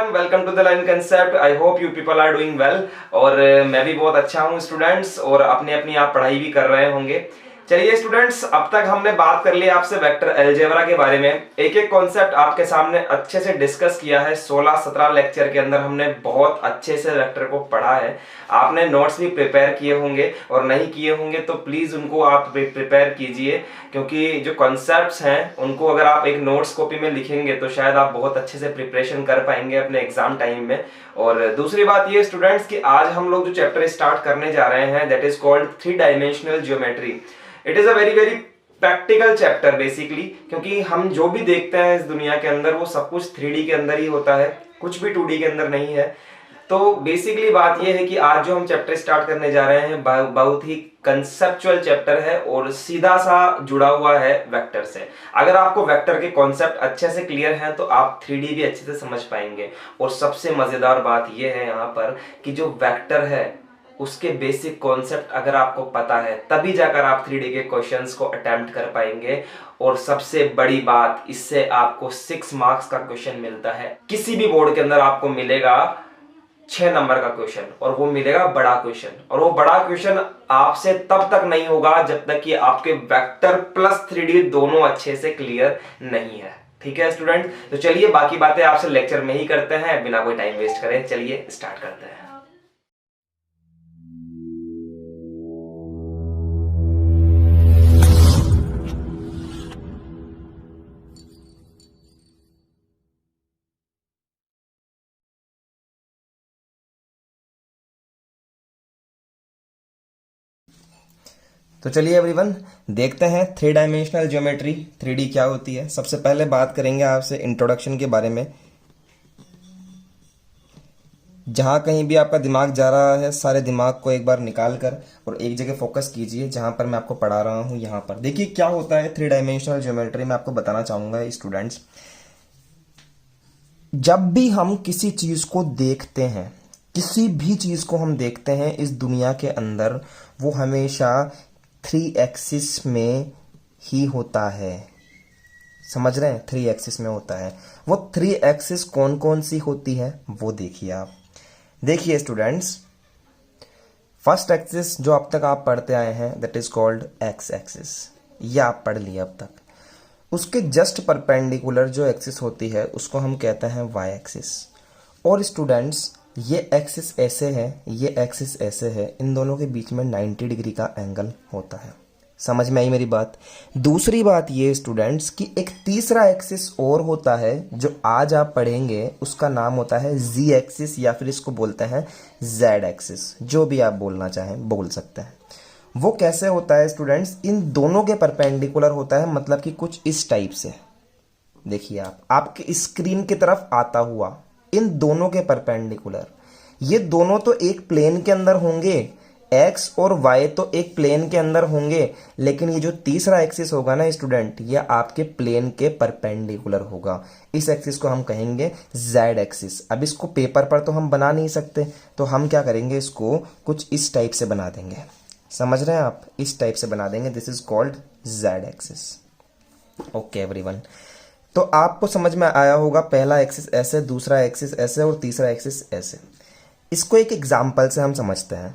Everyone, welcome to the learn concept. I hope you people are doing well. और मैं भी बहुत अच्छा हूँ स्टूडेंट्स, और अपनी अपनी आप पढ़ाई भी कर रहे होंगे। चलिए स्टूडेंट्स, अब तक हमने बात कर ली आपसे वेक्टर अलजेब्रा के बारे में। एक एक कॉन्सेप्ट आपके सामने अच्छे से डिस्कस किया है। 16-17 लेक्चर के अंदर हमने बहुत अच्छे से वेक्टर को पढ़ा है। आपने नोट्स भी प्रिपेयर किए होंगे, और नहीं किए होंगे तो प्लीज उनको आप प्रिपेयर कीजिए, क्योंकि जो कॉन्सेप्ट्स हैं उनको अगर आप एक नोट्स कॉपी में लिखेंगे तो शायद आप बहुत अच्छे से प्रिपरेशन कर पाएंगे अपने एग्जाम टाइम में। और दूसरी बात ये स्टूडेंट्स कि आज हम लोग जो चैप्टर स्टार्ट करने जा रहे हैं that is called 3 dimensional geometry. It is a very very practical chapter basically, क्योंकि हम जो भी देखते हैं इस दुनिया के अंदर वो सब कुछ 3D के अंदर ही होता है, कुछ भी 2D के अंदर नहीं है। तो बेसिकली बात यह है कि आज जो हम चैप्टर स्टार्ट करने जा रहे हैं बहुत ही कंसेप्चुअल चैप्टर है और सीधा सा जुड़ा हुआ है वेक्टर से। अगर आपको वेक्टर के कॉन्सेप्ट अच्छे से क्लियर हैं तो आप 3D भी अच्छे से समझ पाएंगे। और सबसे मजेदार बात यह है यहाँ पर कि जो वेक्टर है उसके बेसिक कॉन्सेप्ट अगर आपको पता है तभी जाकर आप 3D के क्वेश्चंस को अटेम्प्ट कर पाएंगे। और सबसे बड़ी बात, इससे आपको 6 मार्क्स का क्वेश्चन मिलता है। किसी भी बोर्ड के अंदर आपको मिलेगा 6 नंबर का क्वेश्चन, और वो मिलेगा बड़ा क्वेश्चन। और वो बड़ा क्वेश्चन आपसे तब तक नहीं होगा जब तक कि आपके वेक्टर प्लस 3D दोनों अच्छे से क्लियर नहीं है। ठीक है स्टूडेंट, तो चलिए बाकी बातें आपसे लेक्चर में ही करते हैं बिना कोई टाइम वेस्ट करें। चलिए स्टार्ट करते हैं। तो चलिए एवरीवन, देखते हैं 3 डायमेंशनल ज्योमेट्री 3D क्या होती है। सबसे पहले बात करेंगे आपसे इंट्रोडक्शन के बारे में। जहाँ कहीं भी आपका दिमाग जा रहा है सारे दिमाग को एक बार निकाल कर और एक जगह फोकस कीजिए जहाँ पर मैं आपको पढ़ा रहा हूँ। यहाँ पर देखिए क्या होता है 3 डायमेंशनल ज्योमेट्री में, आपको बताना चाहूँगा स्टूडेंट्स। जब भी हम किसी चीज को देखते हैं, किसी भी चीज को हम देखते हैं इस दुनिया के अंदर, वो हमेशा 3 एक्सिस में ही होता है। समझ रहे हैं? 3 एक्सिस में होता है। वो 3 एक्सिस कौन कौन सी होती है वो देखिए आप। देखिए स्टूडेंट्स, फर्स्ट एक्सिस जो अब तक आप पढ़ते आए हैं that is called x axis. ये आप पढ़ लिए अब तक। उसके जस्ट परपेंडिकुलर जो एक्सिस होती है उसको हम कहते हैं वाई एक्सिस। और स्टूडेंट्स, ये एक्सिस ऐसे है, ये एक्सिस ऐसे है, इन दोनों के बीच में 90 डिग्री का एंगल होता है। समझ में आई मेरी बात? दूसरी बात ये स्टूडेंट्स कि एक तीसरा एक्सिस और होता है जो आज आप पढ़ेंगे, उसका नाम होता है जी एक्सिस, या फिर इसको बोलते हैं जेड एक्सिस। जो भी आप बोलना चाहें बोल सकते हैं। वो कैसे होता है स्टूडेंट्स? इन दोनों के परपेंडिकुलर होता है, मतलब कि कुछ इस टाइप से। देखिए आप, आपके स्क्रीन की तरफ आता हुआ, इन दोनों के परपेंडिकुलर। ये दोनों तो एक प्लेन के अंदर होंगे, एक्स और वाई तो एक प्लेन के अंदर होंगे, लेकिन ये जो तीसरा एक्सिस होगा ना स्टूडेंट, ये आपके प्लेन के परपेंडिकुलर होगा। इस एक्सिस को हम कहेंगे जेड एक्सिस। अब इसको पेपर पर तो हम बना नहीं सकते, तो हम क्या करेंगे, इसको कुछ इस टाइप से बना देंगे। समझ रहे हैं आप? इस टाइप से बना देंगे। This is called Z axis. Okay everyone, तो आपको समझ में आया होगा, पहला एक्सिस ऐसे, दूसरा एक्सिस ऐसे और तीसरा एक्सिस ऐसे। इसको एक एग्जांपल से हम समझते हैं।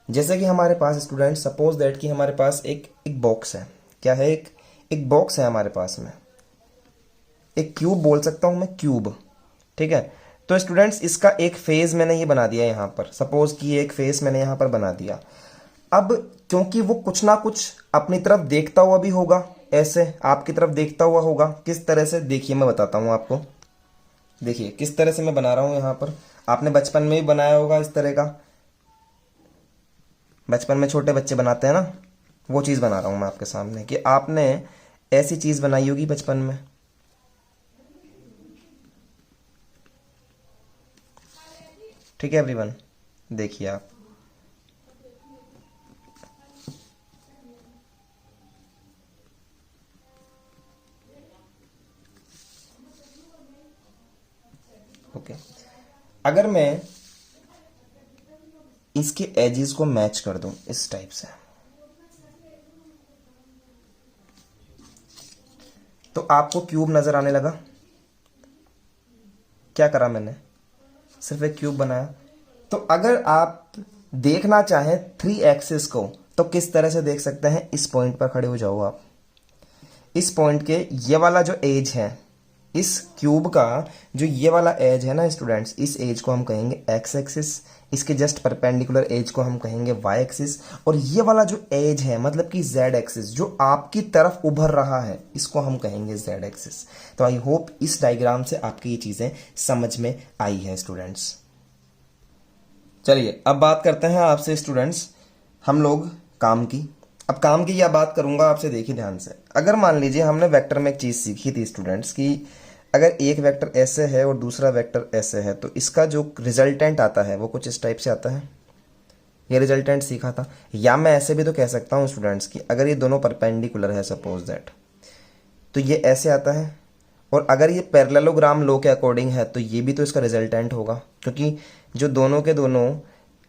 जैसे कि हमारे पास स्टूडेंट, सपोज दैट कि हमारे पास एक बॉक्स है। क्या है? एक बॉक्स है हमारे पास में। एक क्यूब बोल सकता हूं मैं, क्यूब। ठीक है। तो स्टूडेंट्स, इसका एक फेज मैंने ये बना दिया यहाँ पर। सपोज कि एक फेस मैंने यहाँ पर बना दिया। अब क्योंकि वो कुछ ना कुछ अपनी तरफ देखता हुआ भी होगा, ऐसे आपकी तरफ देखता हुआ होगा। किस तरह से? देखिए मैं बताता हूँ आपको। देखिए किस तरह से मैं बना रहा हूँ यहाँ पर। आपने बचपन में भी बनाया होगा इस तरह का। बचपन में छोटे बच्चे बनाते हैं ना, वो चीज़ बना रहा हूँ मैं आपके सामने कि आपने ऐसी चीज़ बनाई होगी बचपन में। ठीक है एवरीवन, देखिए आप। ओके, अगर मैं इसके एजेस को मैच कर दूं इस टाइप से, तो आपको क्यूब नजर आने लगा। क्या करा मैंने? सिर्फ एक क्यूब बनाया। तो अगर आप देखना चाहें 3 एक्सिस को तो किस तरह से देख सकते हैं, इस पॉइंट पर खड़े हो जाओ आप। इस पॉइंट के ये वाला जो एज है, इस क्यूब का जो ये वाला एज है ना स्टूडेंट्स, इस एज को हम कहेंगे एक्स एक्सिस, इसके जस्ट परपेंडिकुलर एज को हम कहेंगे वाई एक्सिस, और ये वाला जो एज है मतलब कि जेड एक्सिस जो आपकी तरफ उभर रहा है, इसको हम कहेंगे जेड एक्सिस। तो आई होप इस डायग्राम से आपकी ये चीजें समझ में आई है स्टूडेंट्स। चलिए अब बात करते हैं आपसे स्टूडेंट्स हम लोग काम की। अब काम की यह बात करूंगा आपसे, देखिए ध्यान से। अगर मान लीजिए हमने वेक्टर में एक चीज सीखी थी स्टूडेंट्स कि अगर एक वेक्टर ऐसे है और दूसरा वेक्टर ऐसे है तो इसका जो रिजल्टेंट आता है वो कुछ इस टाइप से आता है। ये रिजल्टेंट सीखा था। या मैं ऐसे भी तो कह सकता हूँ स्टूडेंट्स कि अगर ये दोनों परपेंडिकुलर है सपोज दैट, तो ये ऐसे आता है, और अगर ये पैरेललोग्राम लॉ के अकॉर्डिंग है तो ये भी तो इसका रिजल्टेंट होगा, क्योंकि जो दोनों के दोनों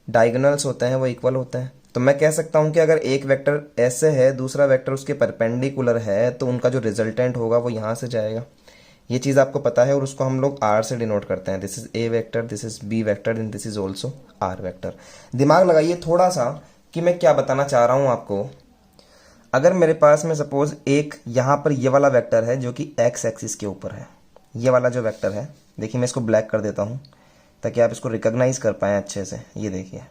डायगोनल्स होते हैं वो इक्वल होते हैं। तो मैं कह सकता हूं कि अगर एक वेक्टर ऐसे है दूसरा वेक्टर उसके परपेंडिकुलर है तो उनका जो रिजल्टेंट होगा वो यहां से जाएगा। ये चीज़ आपको पता है और उसको हम लोग आर से डिनोट करते हैं। This is A vector, this is B vector and this is also R vector. दिमाग लगाइए थोड़ा सा कि मैं क्या बताना चाह रहा हूं आपको। अगर मेरे पास में सपोज एक यहाँ पर ये वाला वेक्टर है जो कि एक्स एक्सिस के ऊपर है, ये वाला जो वेक्टर है, देखिए मैं इसको ब्लैक कर देता हूँ ताकि आप इसको रिकॉग्नाइज कर पाएँ अच्छे से। ये देखिए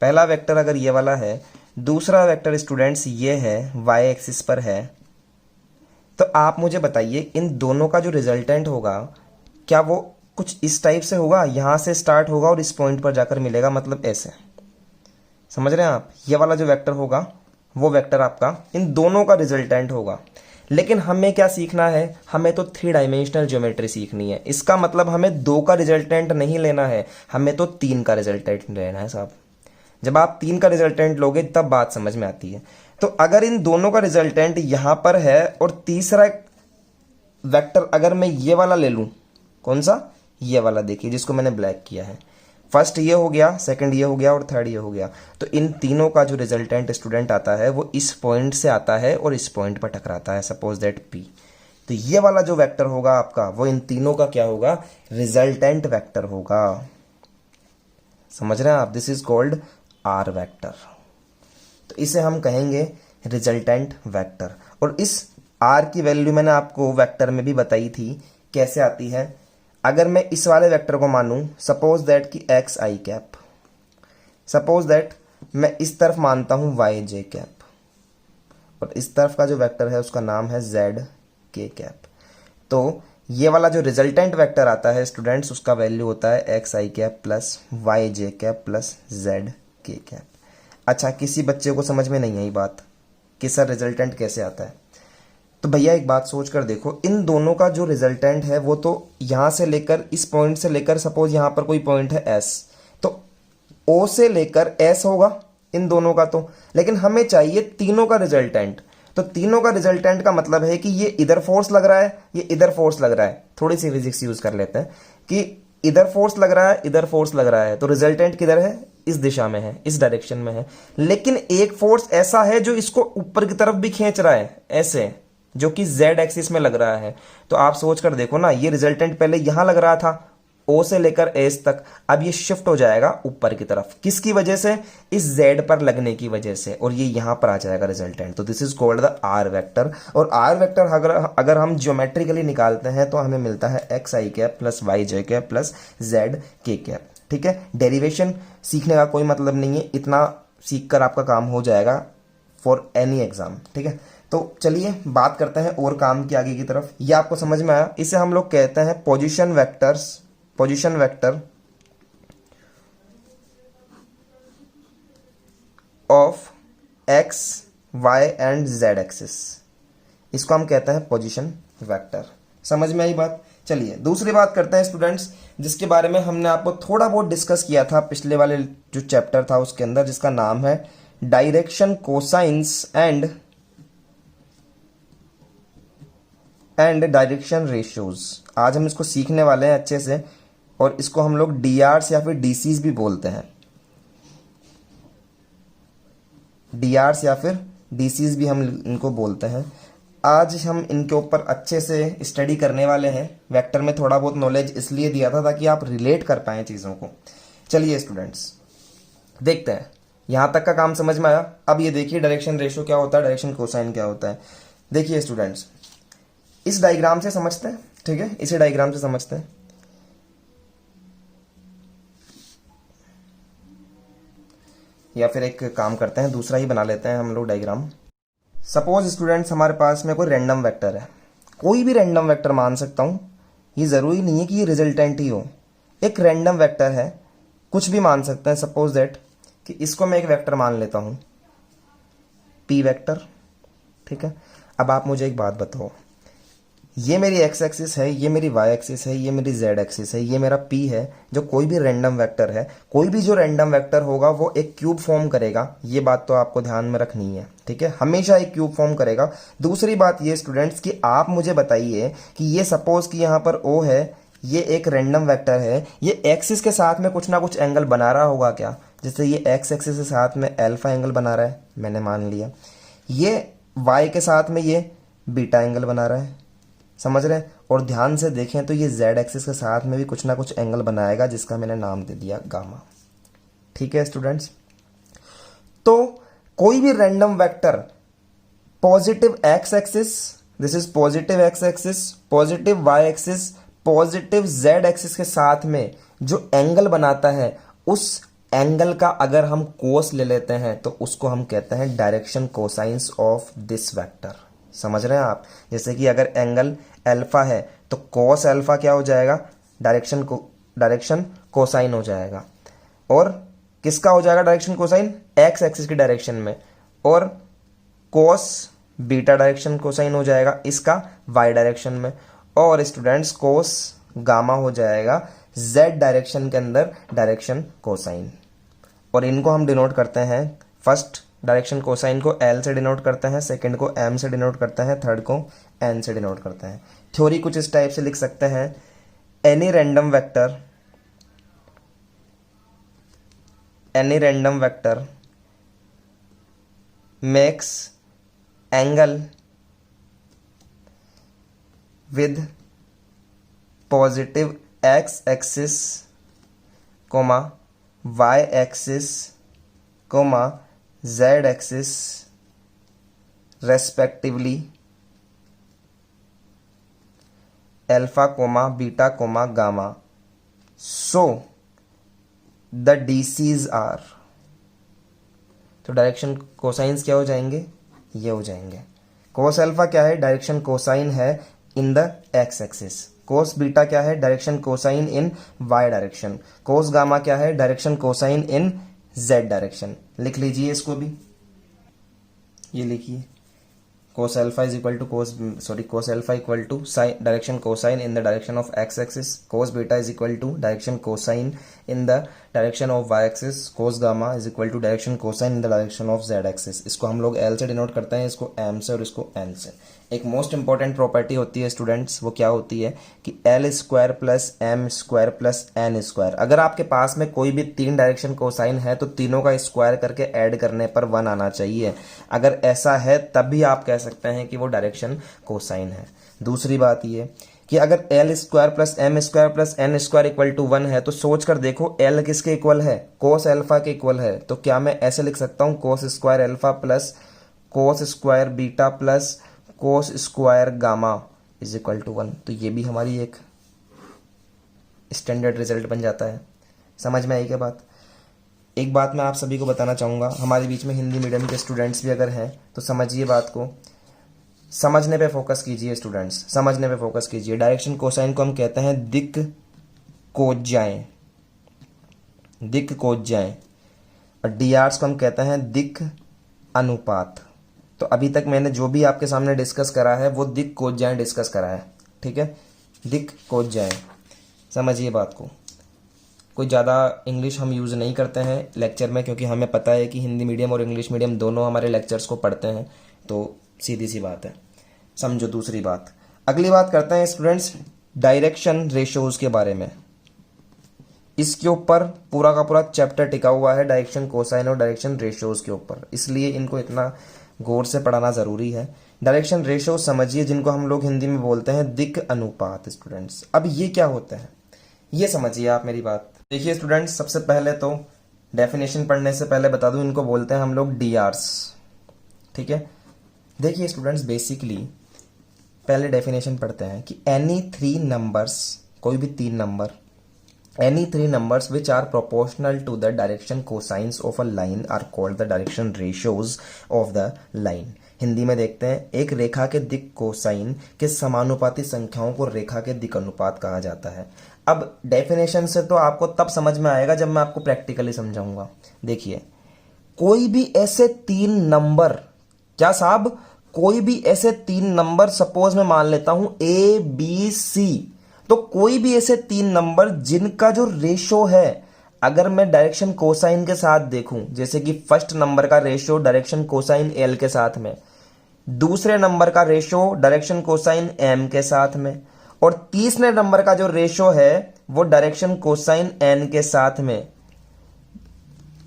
पहला वेक्टर अगर ये वाला है, दूसरा वेक्टर स्टूडेंट्स ये है, वाई एक्सिस पर है, तो आप मुझे बताइए इन दोनों का जो रिजल्टेंट होगा क्या वो कुछ इस टाइप से होगा, यहां से स्टार्ट होगा और इस पॉइंट पर जाकर मिलेगा, मतलब ऐसे। समझ रहे हैं आप? ये वाला जो वेक्टर होगा वो वेक्टर आपका इन दोनों का रिजल्टेंट होगा। लेकिन हमें क्या सीखना है, हमें तो 3 डायमेंशनल ज्योमेट्री सीखनी है। इसका मतलब हमें 2 का रिजल्टेंट नहीं लेना है, हमें तो 3 का रिजल्टेंट लेना है साहब। जब आप 3 का रिजल्टेंट लोगे तब बात समझ में आती है। तो अगर इन दोनों का रिजल्टेंट यहां पर है और तीसरा वेक्टर अगर मैं ये वाला ले लूं, कौन सा, ये वाला देखिए जिसको मैंने ब्लैक किया है, फर्स्ट ये हो गया, सेकंड ये हो गया और थर्ड ये हो गया, तो इन तीनों का जो रिजल्टेंट स्टूडेंट आता है वो इस पॉइंट से आता है और इस पॉइंट पर टकराता है, सपोज दैट पी। तो ये वाला जो वेक्टर होगा आपका वो इन तीनों का क्या होगा, रिजल्टेंट वेक्टर होगा। समझ रहे हैं आप? This is called R vector. तो इसे हम कहेंगे रिजल्टेंट वेक्टर। और इस आर की वैल्यू मैंने आपको वेक्टर में भी बताई थी कैसे आती है। अगर मैं इस वाले वेक्टर को मानूं सपोज दैट कि x i cap, suppose that मैं इस तरफ मानता हूं वाई जे कैप, और इस तरफ का जो वेक्टर है उसका नाम है जेड के कैप। तो ये वाला जो रिजल्टेंट वेक्टर आता है स्टूडेंट्स उसका वैल्यू होता है x i cap plus y j cap plus z k cap. अच्छा, किसी बच्चे को समझ में नहीं आई बात कि सर रिजल्टेंट कैसे आता है, तो भैया एक बात सोच कर देखो, इन दोनों का जो रिजल्टेंट है वो तो यहां से लेकर इस पॉइंट से लेकर, सपोज यहां पर कोई पॉइंट है एस, तो ओ से लेकर एस होगा इन दोनों का। तो लेकिन हमें चाहिए तीनों का रिजल्टेंट। तो तीनों का रिजल्टेंट का मतलब है कि ये इधर फोर्स लग रहा है, ये इधर फोर्स लग रहा है। थोड़ी सी फिजिक्स यूज कर लेते हैं कि इधर फोर्स लग रहा है, इधर फोर्स लग रहा है, तो रिजल्टेंट किधर है, इस दिशा में है, इस डायरेक्शन में है। लेकिन एक फोर्स ऐसा है जो इसको ऊपर की तरफ भी खींच रहा है ऐसे, जो कि जेड एक्सिस में लग रहा है। तो आप सोच कर देखो ना, ये रिजल्टेंट पहले यहां लग रहा था ओ से लेकर एस तक, अब ये शिफ्ट हो जाएगा ऊपर की तरफ, किसकी वजह से, इस जेड पर लगने की वजह से, और ये यहां पर आ जाएगा रिजल्टेंट। तो this is called the R vector. और आर वेक्टर अगर हम ज्योमेट्रिकली निकालते हैं तो हमें मिलता है x i cap plus y j cap plus z k cap. ठीक है, डेरिवेशन सीखने का कोई मतलब नहीं है, इतना सीख कर आपका काम हो जाएगा फॉर एनी एग्जाम। ठीक है, तो चलिए बात करते हैं और काम की आगे की तरफ। ये आपको समझ में आया? इसे हम लोग कहते हैं position vector of x y and z axis, इसको हम कहते हैं पोजीशन वेक्टर। समझ में आई बात? चलिए दूसरी बात करते हैं स्टूडेंट्स, जिसके बारे में हमने आपको थोड़ा बहुत डिस्कस किया था पिछले वाले जो चैप्टर था उसके अंदर, जिसका नाम है direction cosines and direction ratios. आज हम इसको सीखने वाले हैं अच्छे से, और इसको हम लोग डीआर्स या फिर डीसीज भी बोलते हैं। डीआर्स या फिर डीसीज भी हम इनको बोलते हैं। आज हम इनके ऊपर अच्छे से स्टडी करने वाले हैं। वेक्टर में थोड़ा बहुत नॉलेज इसलिए दिया था ताकि आप रिलेट कर पाएं चीज़ों को। चलिए स्टूडेंट्स देखते हैं, यहाँ तक का काम समझ में आया। अब ये देखिए डायरेक्शन रेशो क्या होता है, डायरेक्शन कोसाइन क्या होता है। देखिए स्टूडेंट्स इस डायग्राम से समझते हैं, ठीक है, इसे डायग्राम से समझते हैं। या फिर एक काम करते हैं, दूसरा ही बना लेते हैं हम लोग डायग्राम। सपोज स्टूडेंट्स हमारे पास में कोई रैंडम वेक्टर है, कोई भी रैंडम वेक्टर मान सकता हूं, ये ज़रूरी नहीं है कि ये रिजल्टेंट ही हो। एक रैंडम वेक्टर है, कुछ भी मान सकते हैं। सपोज दैट कि इसको मैं एक वेक्टर मान लेता हूं, पी वेक्टर, ठीक है। अब आप मुझे एक बात बताओ, ये मेरी एक्स एक्सिस है, ये मेरी वाई एक्सिस है, ये मेरी जेड एक्सिस है, ये मेरा पी है, जो कोई भी रैंडम वेक्टर है। कोई भी जो रैंडम वेक्टर होगा वो एक क्यूब फॉर्म करेगा, ये बात तो आपको ध्यान में रखनी है, ठीक है, हमेशा एक क्यूब फॉर्म करेगा। दूसरी बात ये स्टूडेंट्स कि आप मुझे बताइए कि ये सपोज कि यहाँ पर ओ है, ये एक रैंडम वेक्टर है, ये एक्सिस के साथ में कुछ ना कुछ एंगल बना रहा होगा क्या? जैसे ये एक्स एक्सिस के साथ में अल्फा एंगल बना रहा है, मैंने मान लिया। ये वाई के साथ में ये बीटा एंगल बना रहा है, समझ रहे हैं। और ध्यान से देखें तो ये जेड एक्सिस के साथ में भी कुछ ना कुछ एंगल बनाएगा, जिसका मैंने नाम दे दिया गामा, ठीक है स्टूडेंट्स। तो कोई भी random vector positive x axis, this is positive x axis, positive y axis, positive z axis के साथ में जो एंगल बनाता है, उस एंगल का अगर हम कोस ले लेते हैं तो उसको हम कहते हैं direction cosines of this vector. समझ रहे हैं आप? जैसे कि अगर एंगल अल्फा है तो कोस अल्फा क्या हो जाएगा? डायरेक्शन कोसाइन हो जाएगा। और किसका हो जाएगा डायरेक्शन कोसाइन? एक्स एक्सिस की डायरेक्शन में। और कोस बीटा डायरेक्शन कोसाइन हो जाएगा इसका वाई डायरेक्शन में। और स्टूडेंट्स कोस गामा हो जाएगा जेड डायरेक्शन के अंदर डायरेक्शन कोसाइन। और इनको हम डिनोट करते हैं, फर्स्ट डायरेक्शन कोसाइन को एल से डिनोट करते हैं, सेकंड को एम से डिनोट करते हैं, थर्ड को एन से डिनोट करते हैं। थ्योरी कुछ इस टाइप से लिख सकते हैं, any random vector makes angle with positive x axis comma y axis comma z axis respectively alpha comma beta comma gamma. So the DCs are, तो डायरेक्शन कोसाइंस क्या हो जाएंगे? ये हो जाएंगे। कोस अल्फा क्या है? डायरेक्शन कोसाइन है in the x axis. Cos beta क्या है? डायरेक्शन कोसाइन इन वाई डायरेक्शन। कोस गामा क्या है? डायरेक्शन कोसाइन इन जेड डायरेक्शन। लिख लीजिए इसको भी, ये लिखिए, cos alpha is equal to cos alpha equal to direction cosine in the direction of x axis, cos beta is equal to direction cosine in the direction of y axis, cos gamma is equal to direction cosine in the direction of z axis। इसको हम लोग L से denote करते हैं, इसको M से और इसको N से। एक मोस्ट इंपॉर्टेंट प्रॉपर्टी होती है स्टूडेंट्स, वो क्या होती है कि L square plus M square plus N square. अगर आपके पास में कोई भी तीन डायरेक्शन कोसाइन है तो तीनों का स्क्वायर करके ऐड करने पर 1 आना चाहिए। अगर ऐसा है तब भी आप कह सकते हैं कि वो डायरेक्शन कोसाइन है। दूसरी बात ये कि अगर L square plus M square plus N square equal to 1 है तो सोच कर देखो L किसके इक्वल है? कोस अल्फा के इक्वल है। तो क्या मैं ऐसे लिख सकता हूँ cos square alpha plus cos square beta plus cos square gamma is equal to 1? तो ये भी हमारी एक स्टैंडर्ड रिजल्ट बन जाता है। समझ में आई क्या बात? एक बात मैं आप सभी को बताना चाहूँगा, हमारे बीच में हिंदी मीडियम के स्टूडेंट्स भी अगर हैं तो समझिए बात को, समझने पे फोकस कीजिए स्टूडेंट्स, समझने पे फोकस कीजिए। डायरेक्शन कोसाइन को हम कहते हैं दिक् कोज्याएं, दिक् कोज्याएं, और डी आर्स को हम कहते हैं दिक् अनुपात। तो अभी तक मैंने जो भी आपके सामने डिस्कस करा है वो दिक् कोज्याएं डिस्कस करा है, ठीक है, दिक् कोज्याएं। समझिए बात को। कोई ज़्यादा इंग्लिश हम यूज़ नहीं करते हैं लेक्चर में, क्योंकि हमें पता है कि हिंदी मीडियम और इंग्लिश मीडियम दोनों हमारे लेक्चर्स को पढ़ते हैं, तो सीधी सी बात है, समझो। दूसरी बात, अगली बात करते हैं स्टूडेंट्स डायरेक्शन रेशियोज के बारे में। इसके ऊपर पूरा का पूरा चैप्टर टिका हुआ है डायरेक्शन कोसाइन और डायरेक्शन रेशियोज के ऊपर, इसलिए इनको इतना गौर से पढ़ाना ज़रूरी है। डायरेक्शन रेशो समझिए, जिनको हम लोग हिंदी में बोलते हैं दिक् अनुपात स्टूडेंट्स। अब ये क्या होता है ये समझिए आप मेरी बात। देखिए स्टूडेंट्स, सबसे पहले तो डेफिनेशन पढ़ने से पहले बता दूं, इनको बोलते हैं हम लोग डीआरस। ठीक है, देखिए स्टूडेंट्स, बेसिकली पहले डेफिनेशन पढ़ते हैं कि एनी थ्री नंबर्स, कोई भी तीन number, any three numbers which are proportional to the direction cosines of a line are called the direction ratios of the line. Hindi में देखते हैं, एक रेखा के दिक् कोसाइन के समानुपाती संख्याओं को रेखा के दिक् अनुपात कहा जाता है। अब डेफिनेशन से तो आपको तब समझ में आएगा जब मैं आपको प्रैक्टिकली समझाऊंगा। देखिए, कोई भी ऐसे तीन नंबर, क्या साहब, कोई भी ऐसे तीन नंबर, सपोज मैं मान लेता हूं ए बी सी, तो कोई भी ऐसे तीन नंबर जिनका जो रेशो है, अगर मैं डायरेक्शन कोसाइन के साथ देखूं, जैसे कि फर्स्ट नंबर का रेशो डायरेक्शन कोसाइन एल के साथ में, दूसरे नंबर का रेशो डायरेक्शन कोसाइन एम के साथ में, और तीसरे नंबर का जो रेशो है वो डायरेक्शन कोसाइन एन के साथ में।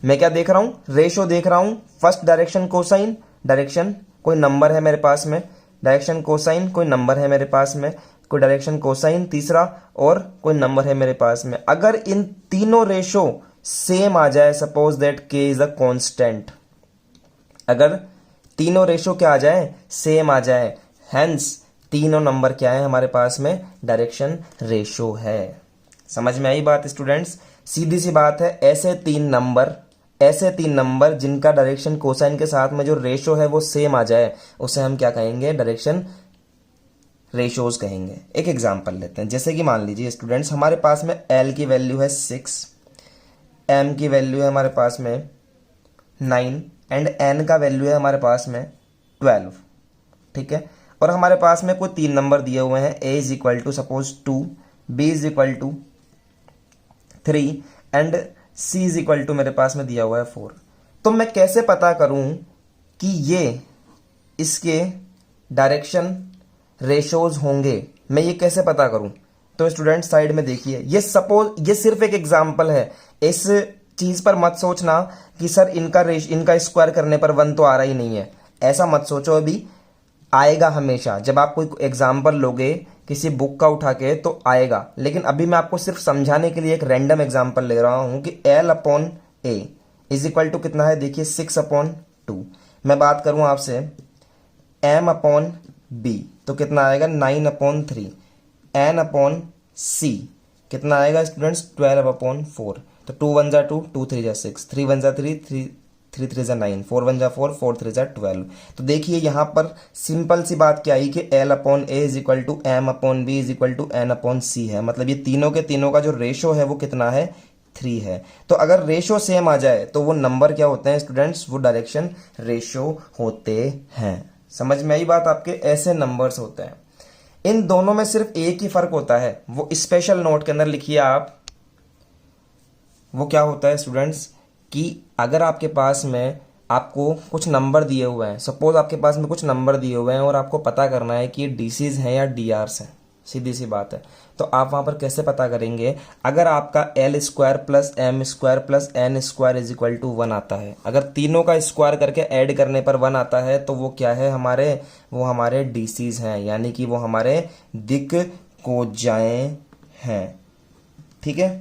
मैं क्या देख रहा हूं, रेशो देख रहा हूं। फर्स्ट डायरेक्शन कोसाइन, डायरेक्शन कोई नंबर है मेरे पास में, डायरेक्शन कोसाइन कोई नंबर है मेरे पास में, कोई डायरेक्शन कोसाइन तीसरा, और कोई नंबर है मेरे पास में। अगर इन तीनों रेशो सेम आ जाए, सपोज दैट के इज अ कांस्टेंट, अगर तीनों रेशो क्या आ जाए, सेम आ जाए, हेंस तीनों नंबर क्या है हमारे पास में, डायरेक्शन रेशो है। समझ में आई बात स्टूडेंट्स? सीधी सी बात है, ऐसे तीन नंबर जिनका डायरेक्शन कोसाइन के साथ में जो रेशो है वो सेम आ जाए, उसे हम क्या कहेंगे, डायरेक्शन रेशोज कहेंगे। एक एग्जांपल लेते हैं, जैसे कि मान लीजिए स्टूडेंट्स, हमारे पास में एल की वैल्यू है 6, एम की वैल्यू है हमारे पास में 9 एंड एन का वैल्यू है हमारे पास में 12। ठीक है, और हमारे पास में कोई तीन नंबर दिए हुए हैं, A is equal to suppose 2, B is equal to 3 and C is equal to मेरे पास में दिया हुआ है 4। तो मैं कैसे पता करूं कि ये इसके डायरेक्शन रेशोज होंगे, मैं ये कैसे पता करूं? तो स्टूडेंट साइड में देखिए, ये सिर्फ एक एग्जांपल है। इस चीज पर मत सोचना कि सर इनका स्क्वायर करने पर 1 तो आ रहा ही नहीं है, ऐसा मत सोचो। अभी आएगा हमेशा, जब आप कोई एग्जाम्पल लोगे किसी बुक का उठा के तो आएगा, लेकिन अभी मैं आपको सिर्फ समझाने के लिए एक रैंडम एग्जाम्पल ले रहा हूं कि L upon A is equal to कितना है, देखिए 6/2। मैं बात करूं आपसे एम अपॉन बी तो कितना आएगा 9/3, एन अपॉन सी कितना आएगा स्टूडेंट्स 12/4। तो 2 1 जा 2, 2 3 जा 6, 3 1 जा 3, 3 3 जा 9, 4 1 जा 4, 4 3 जा 12। तो देखिए यहां पर सिंपल सी बात क्या आई कि L upon A is equal to M upon B is equal to N upon C है। मतलब ये तीनों के तीनों का जो रेशो है वो कितना है, 3 है। तो अगर रेशो सेम आ जाए तो वो नंबर क्या होते हैं स्टूडेंट्स, वो डायरेक्शन रेशो होते हैं। समझ में आई बात आपके? ऐसे नंबर्स होते हैं। इन दोनों में सिर्फ एक ही फर्क होता है, वो स्पेशल नोट के अंदर लिखिए आप। वो क्या होता है स्टूडेंट्स कि अगर आपके पास में आपको कुछ नंबर दिए हुए हैं, सपोज आपके पास में कुछ नंबर दिए हुए हैं और आपको पता करना है कि ये डीसीज हैं या डीआरस हैं, सीधी सी बात है। तो आप वहां पर कैसे पता करेंगे? अगर आपका L square plus M square plus N square is equal to 1 आता है, अगर तीनों का स्क्वायर करके ऐड करने पर 1 आता है, तो वो क्या है वो हमारे डीसीज हैं, यानी कि वो हमारे दिक् कोजाएं हैं। ठीक है,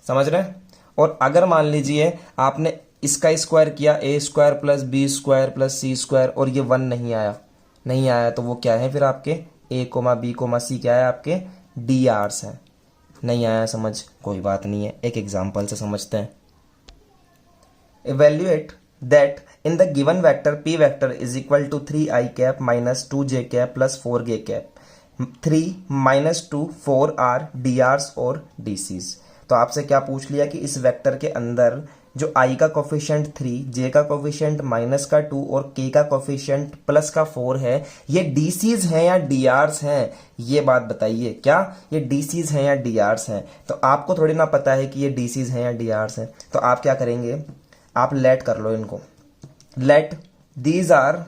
समझ रहे हैं? और अगर मान लीजिए आपने इसका स्क्वायर किया, A square plus B square plus C square, और ये 1 नहीं आया, तो वो क्या है फिर आपके ए कोमा बी कोमा सी क्या है, आपके डी आर्स है। नहीं आया समझ, कोई बात नहीं है, एक एग्जांपल से समझते हैं। Evaluate that in the given vector P vector is equal to 3i cap minus 2j cap plus 4j cap, 3 - 2 4 are DRs और डीसीज। तो आपसे क्या पूछ लिया कि इस वेक्टर के अंदर जो i का कोफिशिएंट 3, j का कोफिशिएंट -2 और k का कोफिशिएंट +4 है, ये डीसीज हैं या डीआरस हैं? ये बात बताइए, क्या ये डीसीज हैं या डीआरस हैं? तो आपको थोड़ी ना पता है कि ये डीसीज हैं या डीआरस हैं। तो आप क्या करेंगे, आप लेट कर लो इनको, लेट दीज आर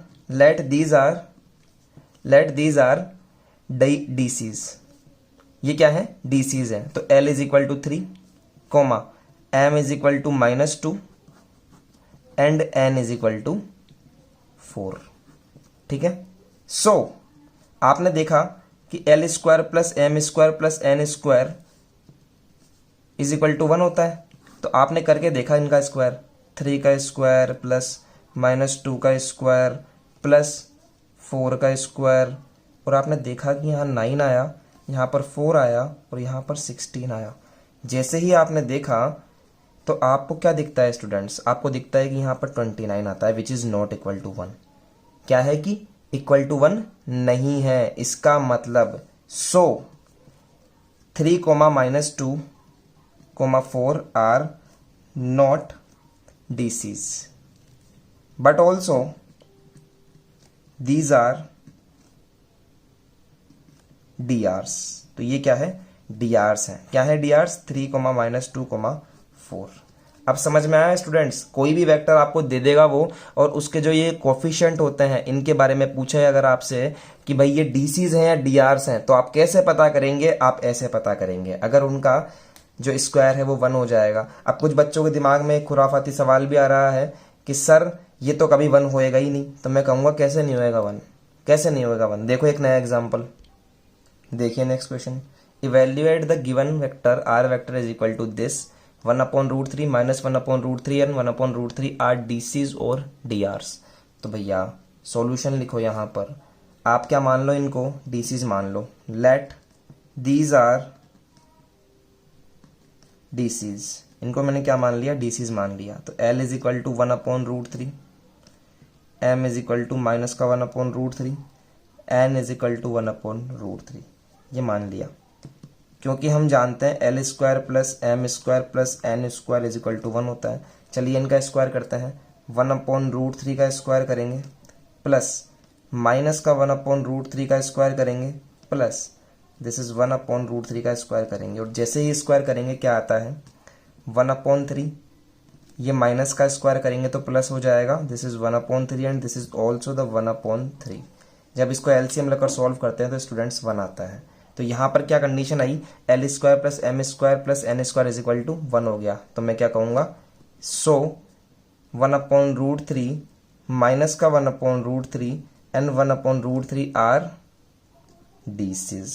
डीसीज। ये क्या है, डीसीज है। तो L is equal to 3, M is equal to -2 and N is equal to 4। ठीक है, आपने देखा कि L square plus M square plus N square is equal to 1 होता है। तो आपने करके देखा इनका स्क्वायर, 3 का स्क्वायर प्लस -2 का स्क्वायर प्लस 4 का स्क्वायर, और आपने देखा कि यहाँ 9 आया, यहाँ पर 4 आया और यहाँ पर 16 आया। जैसे ही आपने देखा तो आपको क्या दिखता है स्टूडेंट्स, आपको दिखता है कि यहाँ पर 29 आता है, which is not equal to 1। क्या है कि इक्वल टू 1 नहीं है। इसका मतलब 3 -2 4 are not DCs, but also these are DRs। तो ये क्या है, DRs है। क्या है DRs, 3 -2 4। अब समझ में आया स्टूडेंट्स, कोई भी वेक्टर आपको दे देगा वो, और उसके जो ये कोफिशिएंट होते हैं इनके बारे में पूछे अगर आपसे कि भाई ये DCs हैं या DRs हैं, तो आप कैसे पता करेंगे, आप ऐसे पता करेंगे। अगर उनका जो स्क्वायर है वो 1 हो जाएगा। अब कुछ बच्चों के दिमाग में एक खुराफाती सवाल भी आ रहा है कि सर ये तो कभी 1 होएगा ही नहीं। तो मैं कहूँगा कैसे नहीं होएगा 1, कैसे नहीं होएगा 1। देखो एक नया एग्जाम्पल देखिए, next question, evaluate the given vector R vector is equal to this 1/√3 -1/√3 and 1/√3 are DCs और DRs। तो भैया सॉल्यूशन लिखो, यहाँ पर आप क्या मान लो, इनको DCs मान लो। लेट दीज आर DCs, इनको मैंने क्या मान लिया, DCs मान लिया। तो L is equal to 1/√3, M is equal to -1/√3, N is equal to 1/√3, ये मान लिया। क्योंकि हम जानते हैं L square plus M square plus N square is equal to 1 होता है। चलिए इनका स्क्वायर करते हैं, 1/√3 का स्क्वायर करेंगे प्लस माइनस का 1/√3 का स्क्वायर करेंगे प्लस दिस इज 1/√3 का स्क्वायर करेंगे, और जैसे ही स्क्वायर करेंगे क्या आता है 1/3। ये माइनस का स्क्वायर करेंगे तो प्लस हो जाएगा, this is 1/3 and this is also the 1/3। जब इसको एलसीएम लेकर सॉल्व करते हैं तो स्टूडेंट्स 1 आता है। तो यहाँ पर क्या कंडीशन आई, L square plus M square plus N square is equal to 1 हो गया। तो मैं क्या कहूँगा, 1/√3 माइनस का 1/√3 एंड 1/√3 आर DCs।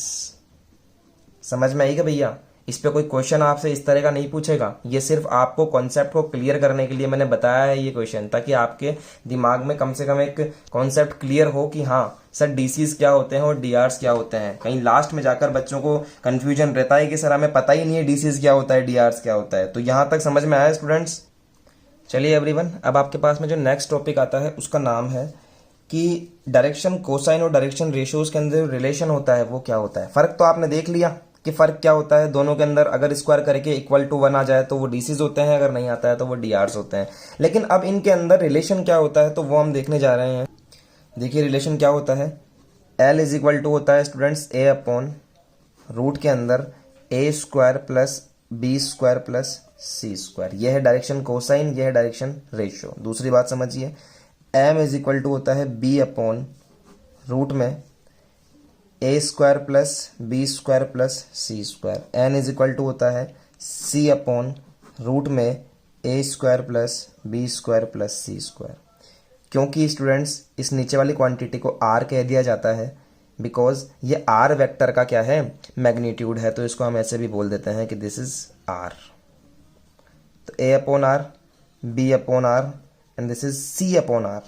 समझ में आएगा भैया। इस पे कोई क्वेश्चन आपसे इस तरह का नहीं पूछेगा, ये सिर्फ आपको कॉन्सेप्ट को क्लियर करने के लिए मैंने बताया है ये क्वेश्चन, ताकि आपके दिमाग में कम से कम एक कॉन्सेप्ट क्लियर हो कि हाँ सर DCs क्या होते हैं और DRs क्या होते हैं। कहीं लास्ट में जाकर बच्चों को कंफ्यूजन रहता है कि सर हमें पता ही नहीं है DCs क्या होता है, DRs क्या होता है। तो यहां तक समझ में आया स्टूडेंट्स। चलिए एवरीवन, अब आपके पास में जो नेक्स्ट टॉपिक आता है उसका नाम है कि डायरेक्शन कोसाइन और डायरेक्शन रेशियोज के अंदर रिलेशन होता है वो क्या होता है। फर्क तो आपने देख लिया कि फर्क क्या होता है दोनों के अंदर। अगर स्क्वायर करके इक्वल टू 1 आ जाए तो वो DCs होते हैं, अगर नहीं आता है तो वो DRs होते हैं। लेकिन अब इनके अंदर रिलेशन क्या होता है तो वो हम देखने जा रहे हैं। देखिए रिलेशन क्या होता है, L इज इक्वल टू होता है स्टूडेंट्स A अपॉन रूट के अंदर A square plus B square plus C square. यह है डायरेक्शन कोसाइन, यह है डायरेक्शन रेशियो। दूसरी बात समझिए, M इज इक्वल टू होता है B अपॉन रूट में A square plus B square plus C square. N is equal to होता है C अपॉन रूट में A square plus B square plus C square. क्योंकि स्टूडेंट्स इस नीचे वाली क्वांटिटी को R कह दिया जाता है बिकॉज ये R वेक्टर का क्या है, मैग्नीट्यूड है। तो इसको हम ऐसे भी बोल देते हैं कि दिस इज R। तो A upon R, B upon R and this is C upon R।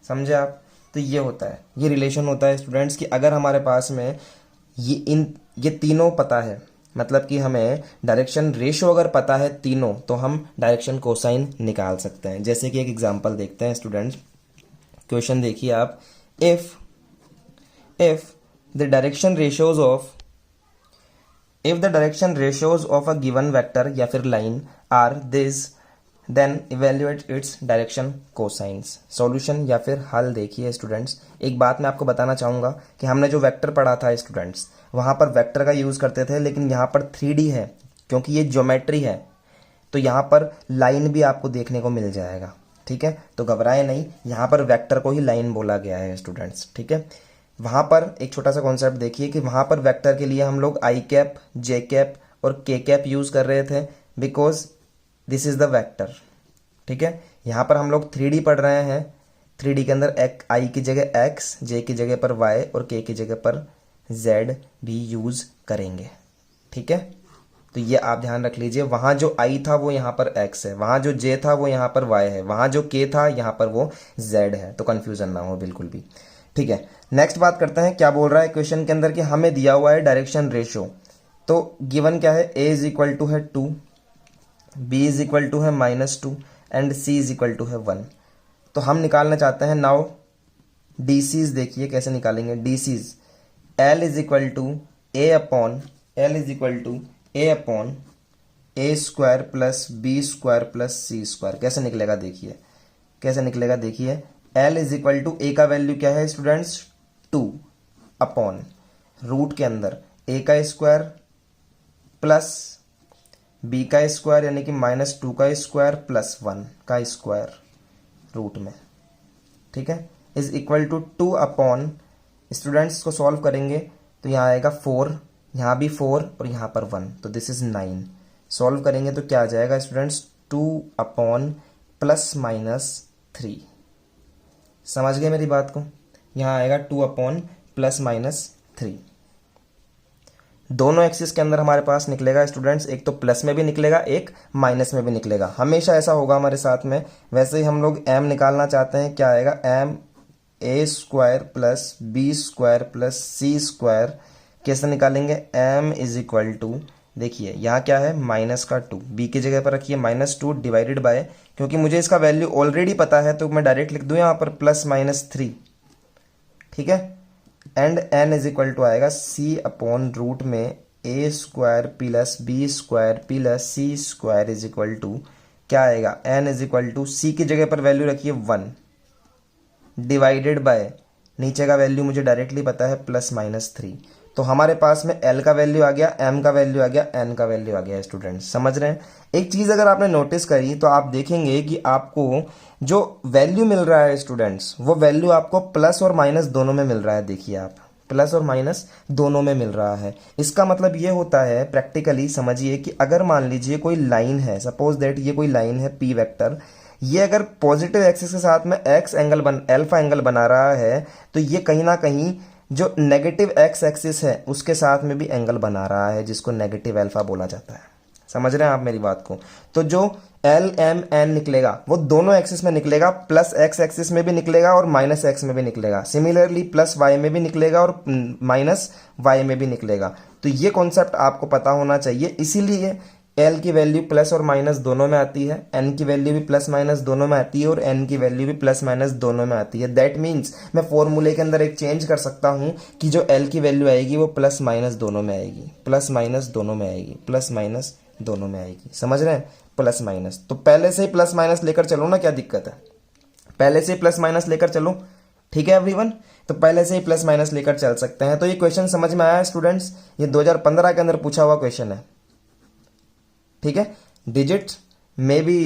समझे आप। तो ये होता है, ये रिलेशन होता है स्टूडेंट्स कि अगर हमारे पास में ये तीनों पता है, मतलब कि हमें डायरेक्शन रेशियो अगर पता है तीनों, तो हम डायरेक्शन कोसाइन निकाल सकते हैं। जैसे कि एक एग्जांपल देखते हैं स्टूडेंट्स। क्वेश्चन देखिए आप, if the direction ratios of a given vector या फिर line are this then evaluate its direction cosines. Solution या फिर हल देखिए स्टूडेंट्स। एक बात मैं आपको बताना चाहूँगा कि हमने जो वेक्टर पढ़ा था स्टूडेंट्स, वहाँ पर वेक्टर का यूज़ करते थे, लेकिन यहाँ पर 3D है क्योंकि ये ज्योमेट्री है, तो यहाँ पर लाइन भी आपको देखने को मिल जाएगा। ठीक है, तो घबराए नहीं, यहाँ पर वेक्टर को ही लाइन बोला गया है स्टूडेंट्स। ठीक है, वहाँ पर एक छोटा सा कॉन्सेप्ट देखिए कि वहाँ पर वेक्टर के लिए हम लोग I कैप, J कैप और K कैप यूज़ कर रहे थे because this is the vector. ठीक है, यहाँ पर हम लोग 3D पढ़ रहे हैं 3D के अंदर आई की जगह x, j की जगह पर y और k की जगह पर z भी यूज करेंगे। ठीक है, तो ये आप ध्यान रख लीजिए, वहां जो i था वो यहाँ पर x है, वहां जो j था वो यहाँ पर y है, वहां जो k था यहाँ पर वो z है, तो कंफ्यूजन ना हो बिल्कुल भी। ठीक है, नेक्स्ट बात करते हैं, क्या बोल रहा है क्वेश्चन के अंदर कि हमें दिया हुआ है डायरेक्शन रेशियो। तो गिवन क्या है, a इज इक्वल टू है 2, b इज इक्वल टू है -2 and c is equal to है 1। तो हम निकालना चाहते हैं नाउ DCs। देखिए कैसे निकालेंगे DCs। L is equal to a upon a square plus b square plus c square. कैसे निकलेगा देखिए, कैसे निकलेगा देखिए। L is equal to a का वैल्यू क्या है स्टूडेंट्स 2 अपॉन रूट के अंदर a का स्क्वायर प्लस b का स्क्वायर यानी कि -2 का स्क्वायर प्लस 1 का स्क्वायर रूट में। ठीक है, is equal to 2 upon, students को सॉल्व करेंगे तो यहाँ आएगा 4, यहाँ भी 4 और यहाँ पर 1, तो दिस इज 9। सॉल्व करेंगे तो क्या आ जाएगा स्टूडेंट्स 2 अपॉन +-3। समझ गए मेरी बात को, यहाँ आएगा 2 अपॉन +-3। दोनों एक्सिस के अंदर हमारे पास निकलेगा स्टूडेंट्स, एक तो प्लस में भी निकलेगा, एक माइनस में भी निकलेगा, हमेशा ऐसा होगा हमारे साथ में। वैसे ही हम लोग m निकालना चाहते हैं, क्या आएगा m a square plus b square plus c square. कैसे निकालेंगे, m इज इक्वल टू, देखिए यहाँ क्या है -2, b की जगह पर रखिए -2 डिवाइडेड बाय, क्योंकि मुझे इसका वैल्यू ऑलरेडी पता है तो मैं डायरेक्ट लिख दूँ यहाँ पर +-3। ठीक है, and n is equal to आएगा c अपॉन रूट में a square plus b square plus c square is equal to क्या आएगा, n is equal to c की जगह पर वैल्यू रखिए 1 डिवाइडेड बाय, नीचे का वैल्यू मुझे डायरेक्टली पता है +-3। तो हमारे पास में l का वैल्यू आ गया, m का वैल्यू आ गया, n का वैल्यू आ गया। स्टूडेंट्स समझ रहे हैं। एक चीज़ अगर आपने नोटिस करी तो आप देखेंगे कि आपको जो वैल्यू मिल रहा है स्टूडेंट्स, वो वैल्यू आपको प्लस और माइनस दोनों में मिल रहा है। देखिए आप, प्लस और माइनस दोनों में मिल रहा है। इसका मतलब ये होता है, प्रैक्टिकली समझिए कि अगर मान लीजिए कोई लाइन है, सपोज दैट ये कोई लाइन है p वेक्टर, ये अगर पॉजिटिव एक्सिस के साथ में अल्फा एंगल बना रहा है, तो ये कहीं ना कहीं जो नेगेटिव एक्स एक्सिस है उसके साथ में भी एंगल बना रहा है, जिसको नेगेटिव अल्फा बोला जाता है। समझ रहे हैं आप मेरी बात को। तो जो LMN निकलेगा वो दोनों एक्सिस में निकलेगा, प्लस एक्स एक्सिस में भी निकलेगा और माइनस एक्स में भी निकलेगा, सिमिलरली प्लस वाई में भी निकलेगा और माइनस वाई में भी निकलेगा। तो ये कॉन्सेप्ट आपको पता होना चाहिए। इसीलिए L की वैल्यू प्लस और माइनस दोनों में आती है, N की वैल्यू भी प्लस माइनस दोनों में आती है और N की वैल्यू भी प्लस माइनस दोनों में आती है। दैट मीन्स मैं फॉर्मूले के अंदर एक चेंज कर सकता हूं कि जो L की वैल्यू आएगी वो प्लस माइनस दोनों में आएगी, प्लस माइनस दोनों में आएगी, प्लस माइनस दोनों में आएगी। समझ रहे हैं, प्लस माइनस। तो पहले से ही प्लस माइनस लेकर चलो ना, क्या दिक्कत है, पहले से ही प्लस माइनस लेकर चलो। ठीक है एवरीवन, तो पहले से ही प्लस माइनस लेकर चल सकते हैं। तो ये क्वेश्चन समझ में आया स्टूडेंट्स, ये 2015 के अंदर पूछा हुआ क्वेश्चन है। ठीक है, डिजिट में भी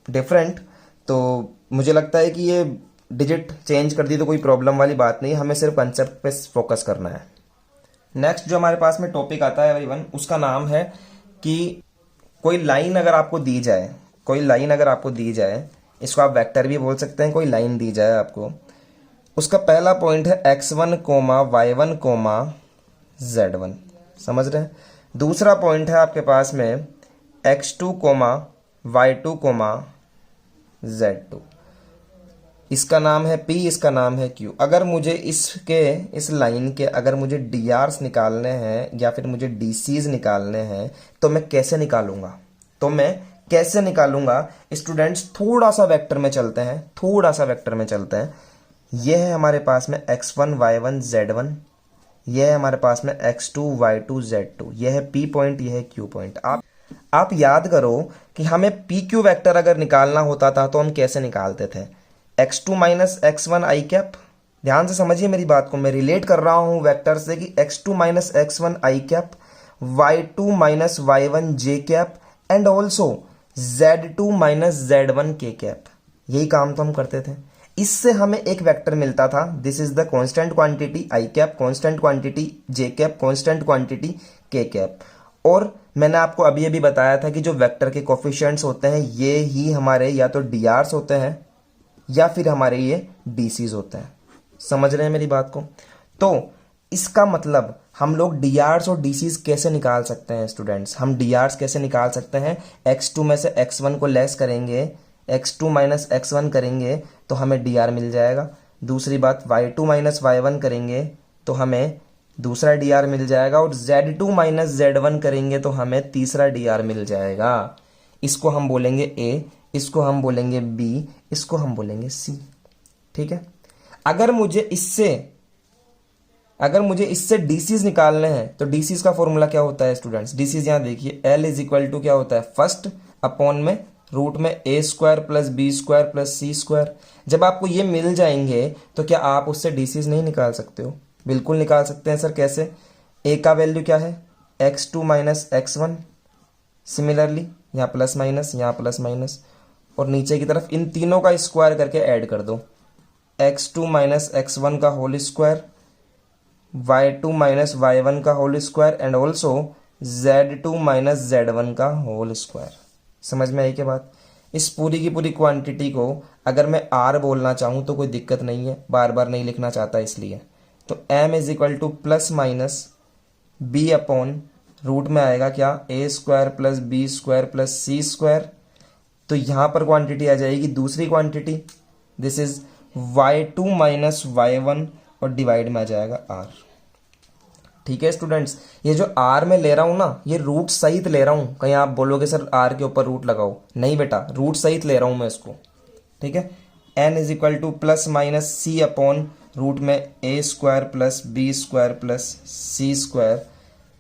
डिफरेंट, तो मुझे लगता है कि ये डिजिट चेंज कर दी तो कोई प्रॉब्लम वाली बात नहीं, हमें सिर्फ कंसेप्ट पे फोकस करना है। नेक्स्ट जो हमारे पास में टॉपिक आता है एवरीवन, उसका नाम है कि कोई लाइन अगर आपको दी जाए, कोई लाइन अगर आपको दी जाए, इसको आप वेक्टर भी बोल सकते हैं, कोई लाइन दी जाए आपको, उसका पहला पॉइंट है x1, y1, z1। समझ रहे हैं। दूसरा पॉइंट है आपके पास में x2, y2, z2। इसका नाम है P, इसका नाम है Q। अगर मुझे इस लाइन के अगर मुझे DRs निकालने हैं या फिर मुझे DCs निकालने हैं तो मैं कैसे निकालूंगा, स्टूडेंट्स थोड़ा सा वेक्टर में चलते हैं, यह है हमारे पास में x1, y1, z1, यह है हमारे पास में x2, y2, z2, यह है P पॉइंट, यह है Q पॉइंट। आप याद करो कि हमें PQ वेक्टर अगर निकालना होता था तो हम कैसे निकालते थे, x2 माइनस x1 आई कैप। ध्यान से समझिए मेरी बात को, मैं रिलेट कर रहा हूं वेक्टर से कि x2 minus x1 I cap, y2 minus y1 J cap and also z2 minus z1 के कैप। यही काम तो हम करते थे। इससे हमें एक वेक्टर मिलता था, this is the constant quantity I cap, constant quantity J cap, constant quantity के कैप। और मैंने आपको अभी अभी बताया था कि जो वेक्टर के कोफिशिएंट्स होते हैं ये ही हमारे या तो DRs होते हैं या फिर हमारे ये डीसीज होते हैं। समझ रहे हैं मेरी बात को? तो इसका मतलब हम लोग डीआर्स और डीसीज कैसे निकाल सकते हैं स्टूडेंट्स? हम डीआर्स कैसे निकाल सकते हैं? x2 में से x1 को लेस करेंगे, x2 माइनस x1 करेंगे तो हमें डीआर मिल जाएगा। दूसरी बात, y2 माइनस y1 करेंगे तो हमें दूसरा डीआर मिल जाएगा, और z2 माइनस z1 करेंगे तो हमें तीसरा डीआर मिल जाएगा। इसको हम बोलेंगे a, इसको हम बोलेंगे b, इसको हम बोलेंगे c। ठीक है। अगर मुझे इससे डीसीज निकालने हैं तो डीसीज का फॉर्मूला क्या होता है स्टूडेंट्स? डीसीज यहां देखिए, L इज इक्वल टू क्या होता है? फर्स्ट अपॉन में रूट में a square plus B square plus C square. जब आपको ये मिल जाएंगे तो क्या आप उससे डीसीज नहीं निकाल सकते हो? बिल्कुल निकाल सकते हैं सर। कैसे? a का वैल्यू क्या है? x2 minus x1। सिमिलरली यहाँ प्लस माइनस, यहाँ प्लस माइनस, और नीचे की तरफ इन तीनों का स्क्वायर करके ऐड कर दो। x2 माइनस x1 का whole square, y2 minus y1 का whole square, and also z2 minus z1 का होल स्क्वायर। समझ में आई क्या बात? इस पूरी की पूरी क्वांटिटी को अगर मैं r बोलना चाहूँ तो कोई दिक्कत नहीं है, बार बार नहीं लिखना चाहता इसलिए। तो m is equal to plus minus b upon root में आएगा क्या? a square plus B square plus C square. तो यहाँ पर क्वांटिटी आ जाएगी दूसरी quantity, this is y2 minus y1, और डिवाइड में आ जाएगा r। ठीक है स्टूडेंट्स, ये जो r में ले रहा हूं ना, ये रूट सहित ले रहा हूं। कहीं आप बोलोगे सर r के ऊपर रूट लगाओ, नहीं बेटा, रूट सहित ले रहा हूं मैं इसको। ठीक है। n is equal to plus minus c upon root में a square plus B square plus C square.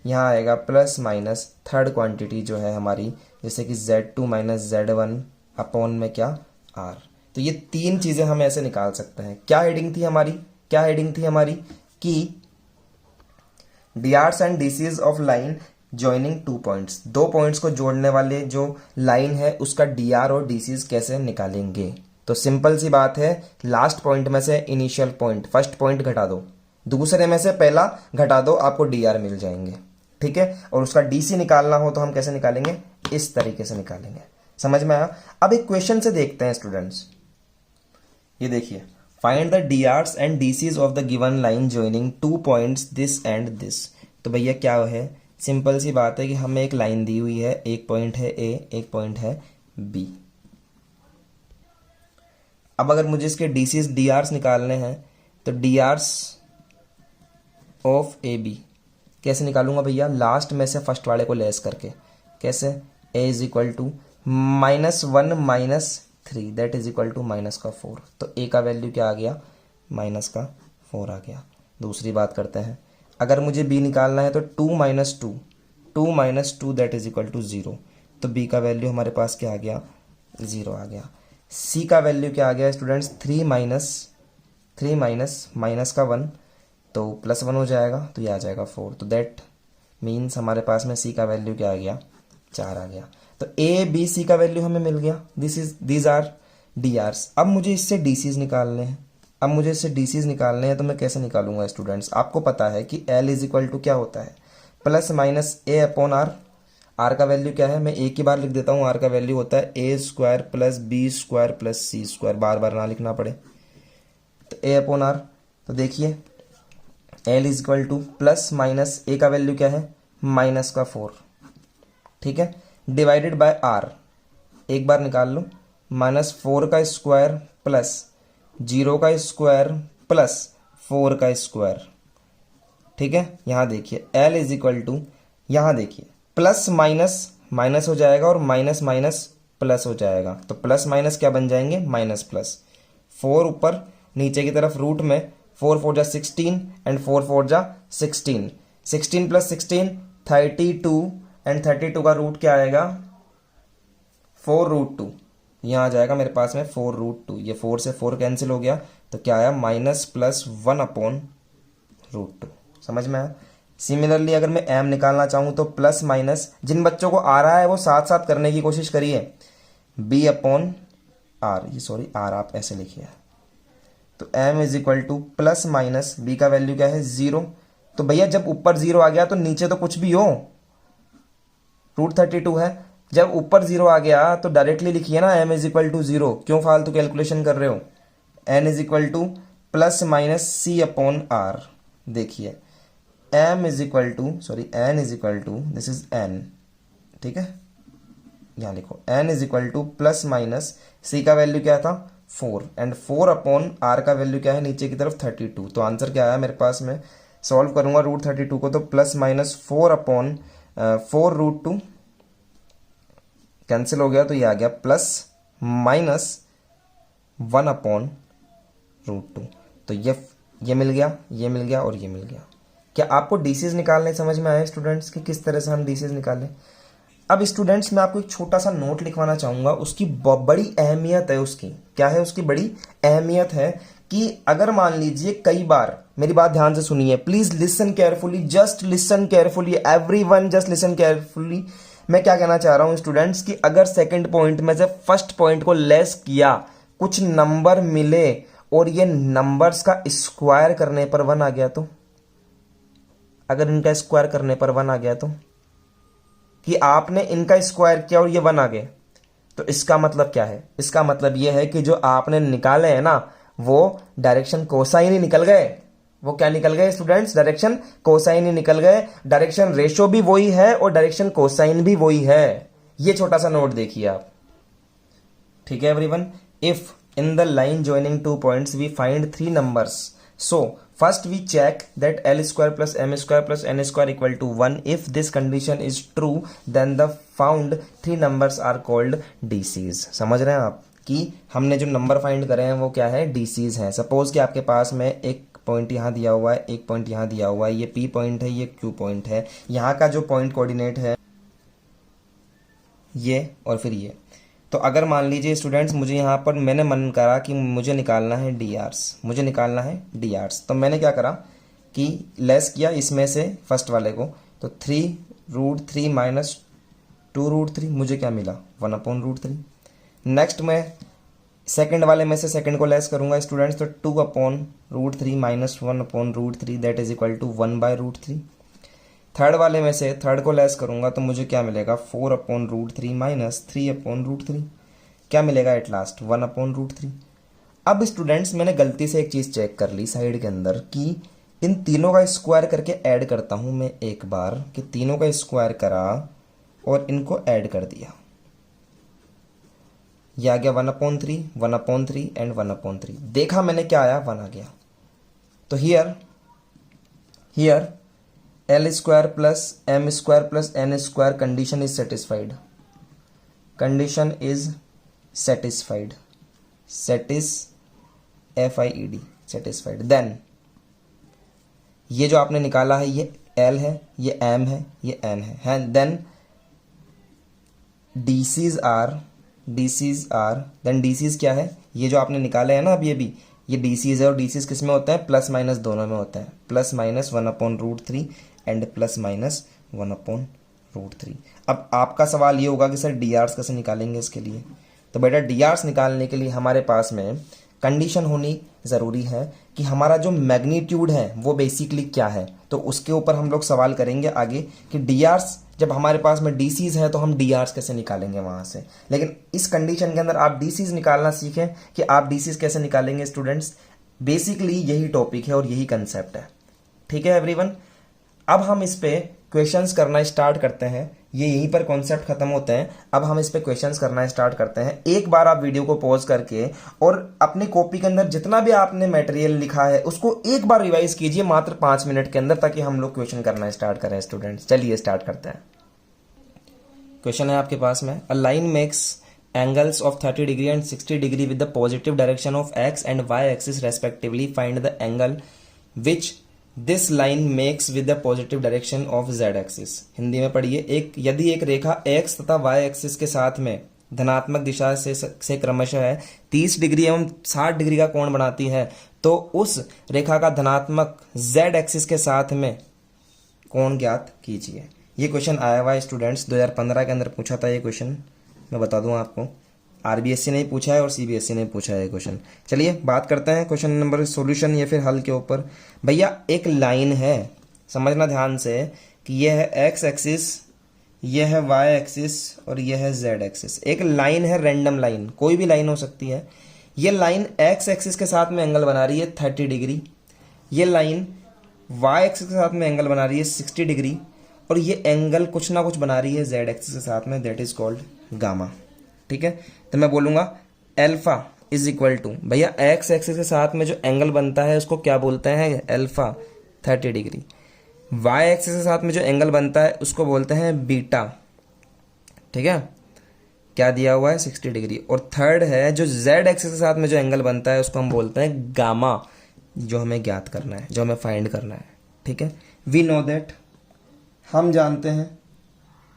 यहाँ आएगा प्लस माइनस थर्ड क्वांटिटी जो है हमारी, जैसे कि z2 माइनस z1 अपॉन में क्या? r। तो ये तीन चीजें हम ऐसे निकाल सकते हैं। क्या हेडिंग थी हमारी? कि DRs and DCs of line joining two points, दो पॉइंट्स को जोड़ने वाले जो लाइन है उसका डीआर और डीसीज कैसे निकालेंगे। तो सिंपल सी बात है, लास्ट पॉइंट में से इनिशियल पॉइंट, फर्स्ट पॉइंट घटा दो, दूसरे में से पहला घटा दो, आपको डीआर मिल जाएंगे। ठीक है। और उसका डीसी निकालना हो तो हम कैसे निकालेंगे? इस तरीके से निकालेंगे। समझ में आया? अब एक क्वेश्चन से देखते हैं स्टूडेंट्स। ये देखिए, find the DRs and DCs of the given line joining two points this and this. तो भैया क्या है? सिंपल सी बात है कि हमें एक लाइन दी हुई है, एक पॉइंट है ए, एक पॉइंट है बी। अब अगर मुझे इसके डीसीज डीआर्स निकालने हैं तो डीआर्स ऑफ ए बी कैसे निकालूंगा भैया? लास्ट में से फर्स्ट वाले को लेस करके। कैसे? A is equal to -1 minus 3 that is equal to minus का 4। तो ए का वैल्यू क्या आ गया? माइनस का 4 आ गया। दूसरी बात करते हैं, अगर मुझे बी निकालना है तो 2 minus 2 that is equal to 0। तो बी का वैल्यू हमारे पास क्या आ गया? 0 आ गया। सी का वैल्यू क्या आ गया स्टूडेंट्स? 3 माइनस का 1, तो प्लस 1 हो जाएगा, तो ये आ जाएगा 4। तो दैट मीन्स हमारे पास में सी का वैल्यू क्या आ गया? 4 आ गया। तो ए बी सी का वैल्यू हमें मिल गया। These are DRs. अब मुझे इससे डीसीज निकालने हैं। तो मैं कैसे निकालूंगा स्टूडेंट्स? आपको पता है कि एल इज इक्वल टू क्या होता है? Plus minus A upon R. R का वैल्यू क्या है? मैं एक ही बार लिख देता हूँ। आर का वैल्यू होता है A square plus B square plus C square, बार बार ना लिखना पड़े। तो ए अपॉन आर, तो देखिए L is equal to plus minus A का वैल्यू क्या है? माइनस का 4। ठीक है। डिवाइडेड बाय आर, एक बार निकाल लो, -4 का स्क्वायर प्लस 0 का स्क्वायर प्लस 4 का स्क्वायर। ठीक है। यहां देखिए एल इज इक्वल टू, यहां देखिए प्लस माइनस माइनस हो जाएगा और माइनस माइनस प्लस हो जाएगा। तो प्लस माइनस क्या बन जाएंगे? Minus plus. 4 ऊपर, नीचे की तरफ रूट में 4 4 जा 16 एंड 4 4 जा 16। 16 प्लस 16 32, एंड 32 का रूट क्या आएगा? 4√2। यहाँ आ जाएगा मेरे पास में 4√2। ये 4 से 4 कैंसिल हो गया, तो क्या आया? Minus plus 1 upon √2। समझ में आया? सिमिलरली अगर मैं m निकालना चाहूँ तो प्लस माइनस, जिन बच्चों को आ रहा है वो साथ साथ करने की कोशिश करिए, b अपॉन आर, ये सॉरी आर आप ऐसे लिखिए। तो m is equal to plus minus, b का वैल्यू क्या है? 0। तो भैया जब ऊपर 0 आ गया तो नीचे तो कुछ भी हो, √32 है। जब ऊपर 0 आ गया तो डायरेक्टली लिखिए ना m इज इक्वल टू 0। क्यों फालतू कैलकुलेशन कर रहे हो? n is equal to plus minus C upon R. देखिए m is equal to n is equal to this is n, ठीक है, यहां लिखो n is equal to plus minus c का वैल्यू क्या था 4 एंड 4 अपॉन r का value क्या है नीचे की तरफ 32। तो आंसर क्या आया मेरे पास में, सॉल्व करूंगा रूट 32 को तो plus minus 4 upon 4 root 2 cancel हो गया तो ये आ गया प्लस माइनस 1 अपॉन रूट 2। तो ये मिल गया, ये मिल गया और ये मिल गया। क्या आपको डीसीज निकालने समझ में आया स्टूडेंट्स कि किस तरह से हम डीसीज निकालें? अब स्टूडेंट्स मैं आपको एक छोटा सा नोट लिखवाना चाहूंगा, उसकी बड़ी अहमियत है। उसकी क्या है, उसकी बड़ी अहमियत है कि अगर मान लीजिए कई बार, मेरी बात ध्यान से सुनिए, please listen carefully, just listen carefully, everyone just listen carefully. मैं क्या कहना चाह रहा हूं स्टूडेंट्स कि अगर सेकंड पॉइंट में से फर्स्ट पॉइंट को लेस किया, कुछ नंबर मिले और ये नंबर्स का स्क्वायर करने पर 1 आ गया तो, अगर इनका स्क्वायर करने पर 1 आ गया तो, कि आपने इनका स्क्वायर किया और ये 1 आ गए, तो इसका मतलब क्या है? इसका मतलब ये है कि जो आपने निकाले हैं ना वो डायरेक्शन कोसाइन ही निकल गए। वो क्या निकल गए स्टूडेंट्स? डायरेक्शन कोसाइन ही निकल गए। डायरेक्शन रेशो भी वही है और डायरेक्शन कोसाइन भी वही है। ये छोटा सा नोट देखिए आप, ठीक है everyone. If in the line joining 2 points we find 3 numbers, so first we check that l square plus m square plus n square equal to 1. If this condition is true then the found 3 numbers are called DCs। समझ रहे हैं आप कि हमने जो number find करे हैं वो क्या है? DCs हैं। सपोज कि आपके पास में एक पॉइंट यहां दिया हुआ है, एक पॉइंट यहां दिया हुआ है, ये P पॉइंट है, ये Q पॉइंट है, यहां का जो पॉइंट कोऑर्डिनेट है ये और फिर ये। तो अगर मान लीजिए स्टूडेंट्स मुझे यहाँ पर मैंने मन करा कि मुझे निकालना है DRs, मुझे निकालना है DRs, तो मैंने क्या करा कि लेस किया इसमें से फर्स्ट वाले को, तो 3√3 माइनस 2√3, मुझे क्या मिला 1 अपॉन √3। नेक्स्ट मैं सेकंड वाले में से सेकंड को लेस करूंगा स्टूडेंट्स, तो 2 upon √3 minus 1 upon √3 that is equal to 1/√3। Third वाले में से थर्ड को लेस करूंगा तो मुझे क्या मिलेगा 4 अपॉन √3 माइनस 3 अपॉन √3, क्या मिलेगा एट लास्ट 1 अपॉन √3। अब स्टूडेंट्स मैंने गलती से एक चीज चेक कर ली साइड के अंदर कि इन तीनों का स्क्वायर करके ऐड करता हूं मैं एक बार, कि तीनों का स्क्वायर करा और इनको ऐड कर दिया, यह आ गया 1/3, 1/3 एंड 1/3। देखा मैंने क्या आया 1 आ गया। तो here L square plus M square plus N square condition is satisfied. Condition is satisfied. Satisfied. Satisfied. Then ये जो आपने निकाला है ये L है, ये M है, ये N है। Then DCs क्या है? ये जो आपने निकाले हैं ना अब ये DCs है, और DCs किस में होता है? प्लस माइनस दोनों में होता है। Plus minus 1 upon √3 and plus minus 1 upon √3। अब आपका सवाल ये होगा कि सर DRs कैसे निकालेंगे इसके लिए? तो बेटा DRs निकालने के लिए हमारे पास में कंडीशन होनी ज़रूरी है कि हमारा जो मैग्नीट्यूड है वो बेसिकली क्या है। तो उसके ऊपर हम लोग सवाल करेंगे आगे कि DRs, जब हमारे पास में DCs है तो हम DRs कैसे निकालेंगे वहां से। लेकिन इस कंडीशन के अंदर आप DCs निकालना सीखें कि आप DCs कैसे निकालेंगे स्टूडेंट्स। बेसिकली यही टॉपिक है और यही कंसेप्ट है, ठीक है एवरीवन। अब हम इस पे क्वेश्चंस करना स्टार्ट करते हैं। ये यहीं पर कॉन्सेप्ट खत्म होते हैं। अब हम इस पे क्वेश्चंस करना स्टार्ट करते हैं। एक बार आप वीडियो को पॉज करके और अपनी कॉपी के अंदर जितना भी आपने मटेरियल लिखा है उसको एक बार रिवाइज कीजिए मात्र 5 मिनट के अंदर, ताकि हम लोग क्वेश्चन करना स्टार्ट करें स्टूडेंट्स। चलिए स्टार्ट करते हैं। क्वेश्चन है आपके पास में, a line makes angles of 30 degree and 60 degree with the positive direction of x and y axis respectively. Find the angle which this line makes with the positive direction of z axis. Hindi में पढ़िए। यदि एक रेखा x तथा y axis के साथ में धनात्मक दिशा से क्रमशः 30 डिग्री एवं 60 डिग्री का कोण बनाती है तो उस रेखा का धनात्मक z एक्सिस के साथ में कोण ज्ञात कीजिए। ये क्वेश्चन आया हुआ है स्टूडेंट्स, 2015 के अंदर पूछा था ये क्वेश्चन। मैं बता दूं आपको, RBSC ने पूछा है और CBSE ने पूछा है क्वेश्चन। चलिए बात करते हैं क्वेश्चन नंबर सॉल्यूशन या फिर हल के ऊपर। भैया एक लाइन है, समझना ध्यान से कि यह है x एक्सिस, यह है y एक्सिस और यह है z एक्सिस। एक लाइन है, रैंडम लाइन, कोई भी लाइन हो सकती है। ये लाइन एक्स एक्सिस के साथ में एंगल बना रही है 30 डिग्री, ये लाइन वाई एक्सिस के साथ में एंगल बना रही है 60 डिग्री, और ये एंगल कुछ ना कुछ बना रही है जेड एक्सिस के साथ में, दैट इज कॉल्ड गामा। ठीक है, तो मैं बोलूंगा एल्फा इज इक्वल टू, भैया एक्स एक्सिस के साथ में जो एंगल बनता है उसको क्या बोलते हैं, एल्फा 30 डिग्री। वाई एक्सिस के साथ में जो एंगल बनता है उसको बोलते हैं बीटा। ठीक है, क्या दिया हुआ है 60 डिग्री। और थर्ड है जो जेड एक्सिस के साथ में जो एंगल बनता है उसको हम बोलते हैं गामा, जो हमें ज्ञात करना है, जो हमें फाइंड करना है। ठीक है, वी नो दैट, हम जानते हैं,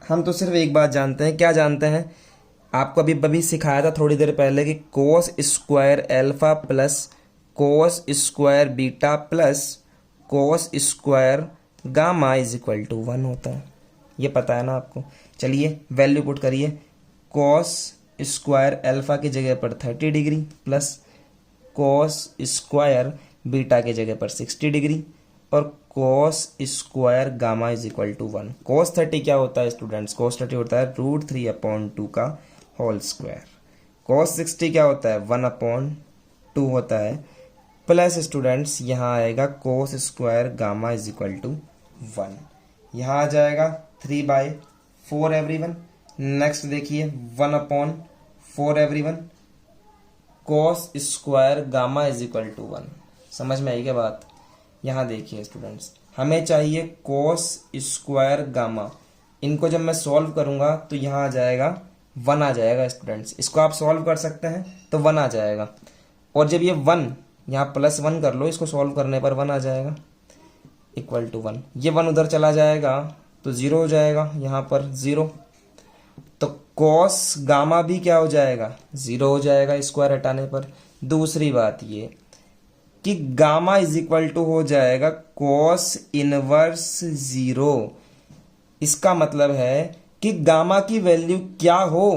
हम तो सिर्फ एक बात जानते हैं। क्या जानते हैं, आपको अभी सिखाया था थोड़ी देर पहले कि cos square alpha plus cos square beta plus cos square gamma is equal to 1 होता है। ये पता है ना आपको। चलिए वैल्यू पुट करिए, कोस स्क्वायर एल्फा की जगह पर 30 degree plus cos square beta की जगह पर 60 डिग्री और cos square gamma is equal to 1। Cos 30 क्या होता है स्टूडेंट्स, कोस 30 होता है √3/2 का होल स्क्वायर। कोस 60 क्या होता है 1/2 होता है, प्लस स्टूडेंट्स यहाँ आएगा cos square gamma is equal to 1। यहाँ आ जाएगा 3/4 एवरीवन। नेक्स्ट देखिए 1/4 everyone, cos square gamma is equal to 1। समझ में आई क्या बात। यहाँ देखिए स्टूडेंट्स, हमें चाहिए कोस स्क्वायर गामा, इनको जब मैं सॉल्व करूंगा तो यहाँ आ जाएगा 1 आ जाएगा स्टूडेंट्स। इसको आप सॉल्व कर सकते हैं तो 1 आ जाएगा, और जब ये 1 यहाँ +1 कर लो, इसको सॉल्व करने पर 1 आ जाएगा इक्वल टू 1। ये 1 उधर चला जाएगा तो 0 हो जाएगा, यहाँ पर 0। तो कॉस गामा भी क्या हो जाएगा 0 हो जाएगा स्क्वायर हटाने पर। दूसरी बात ये कि गामा इज इक्वल टू हो जाएगा कॉस इनवर्स 0। इसका मतलब है कि गामा की वैल्यू क्या हो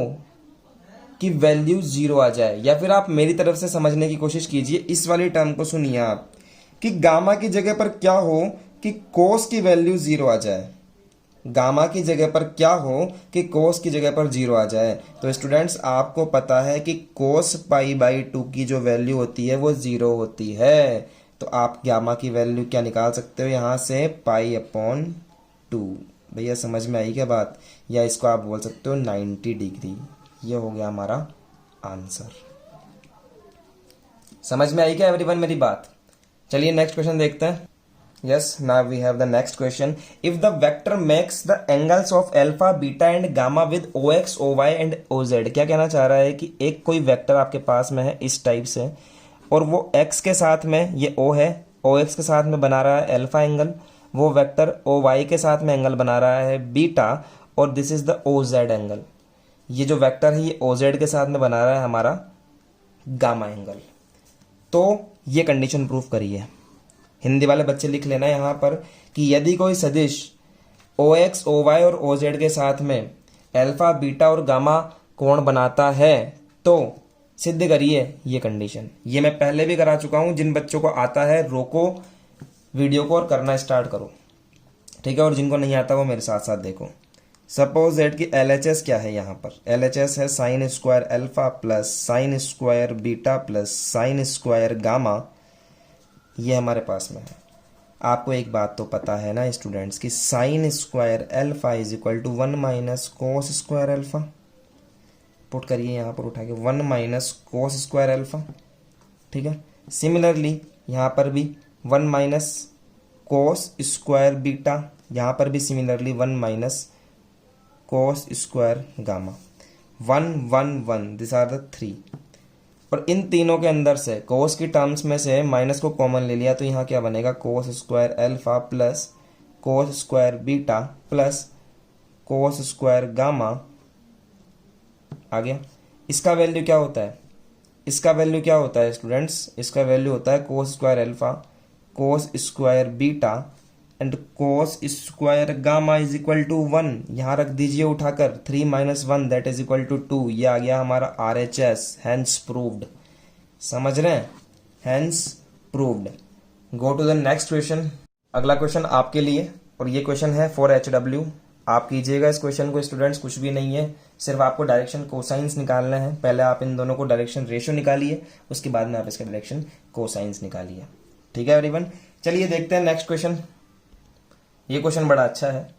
कि वैल्यू 0 आ जाए, या फिर आप मेरी तरफ से समझने की कोशिश कीजिए, इस वाली टर्म को सुनिए आप, कि गामा की जगह पर क्या हो कि कोस की वैल्यू 0 आ जाए। गामा की जगह पर क्या हो कि कोस की जगह पर 0 आ जाए। तो स्टूडेंट्स आपको पता है कि कोस π/2 की जो वैल्यू होती है वो 0 होती है। तो आप गामा की वैल्यू क्या निकाल सकते हो यहाँ से π/2। भैया समझ में आई क्या बात, या इसको आप बोल सकते हो 90 डिग्री। ये हो गया हमारा आंसर। समझ में आई क्या एवरीवन मेरी बात। चलिए नेक्स्ट क्वेश्चन देखते हैं। Yes, now we have the next question. If the vector makes the angles of alpha, beta and gamma with OX, OY and OZ, क्या कहना चाह रहा है कि एक कोई वेक्टर आपके पास में है इस टाइप से, और वो x के साथ में ये O है, OX के साथ में बना रहा है अल्फा एंगल, वो वेक्टर OY के साथ में एंगल बना रहा है बीटा, और this is the OZ angle. ये जो वेक्टर है ये OZ के साथ में बना रहा है हमारा गामा एंगल। तो ये कंडीशन प्रूफ करिए। हिंदी वाले बच्चे लिख लेना यहाँ पर कि यदि कोई सदिश OX, OY और OZ के साथ में अल्फा, बीटा और गामा कोण बनाता है तो सिद्ध करिए ये कंडीशन। ये मैं पहले भी करा चुका हूं। जिन बच्चों को आता है रोको वीडियो को और करना स्टार्ट करो, ठीक है, और जिनको नहीं आता वो मेरे साथ साथ देखो। सपोज दैट कि LHS क्या है, यहाँ पर LHS है sign square alpha plus sine square beta plus sine square gamma. ये हमारे पास में है। आपको एक बात तो पता है ना स्टूडेंट्स कि sine square alpha is equal to 1 minus cos square alpha. Put करिए यहाँ पर उठा के 1 माइनस कोस स्क्वायर अल्फा। ठीक है, सिमिलरली यहाँ पर भी 1 माइनस कोस स्क्वायर बीटा, यहाँ पर भी similarly 1 minus cos square gamma. 1 1 1 this are the 3। और इन तीनों के अंदर से कोस की टर्म्स में से माइनस को कॉमन ले लिया तो यहाँ क्या बनेगा cos square alpha plus cos square beta plus cos square gamma आ गया। इसका वैल्यू क्या होता है, इसका वैल्यू क्या होता है स्टूडेंट्स, इसका वैल्यू होता है cos square alpha cos square beta and cos square gamma is equal to 1। यहाँ रख दीजिए उठाकर 3 minus 1 that is equal to 2। ये आ गया हमारा RHS, हैंस प्रूव्ड। समझ रहे हैं, hence proved. Go to the next question. अगला क्वेश्चन आपके लिए, और ये क्वेश्चन है फॉर HW। आप कीजिएगा इस क्वेश्चन को स्टूडेंट्स, कुछ भी नहीं है, सिर्फ आपको डायरेक्शन कोसाइंस निकालना है। पहले आप इन दोनों को डायरेक्शन रेशियो निकालिए, उसके बाद में आप इसका डायरेक्शन कोसाइंस निकालिए। ठीक है एवरीवन, चलिए देखते हैं नेक्स्ट क्वेश्चन। ये क्वेश्चन बड़ा अच्छा है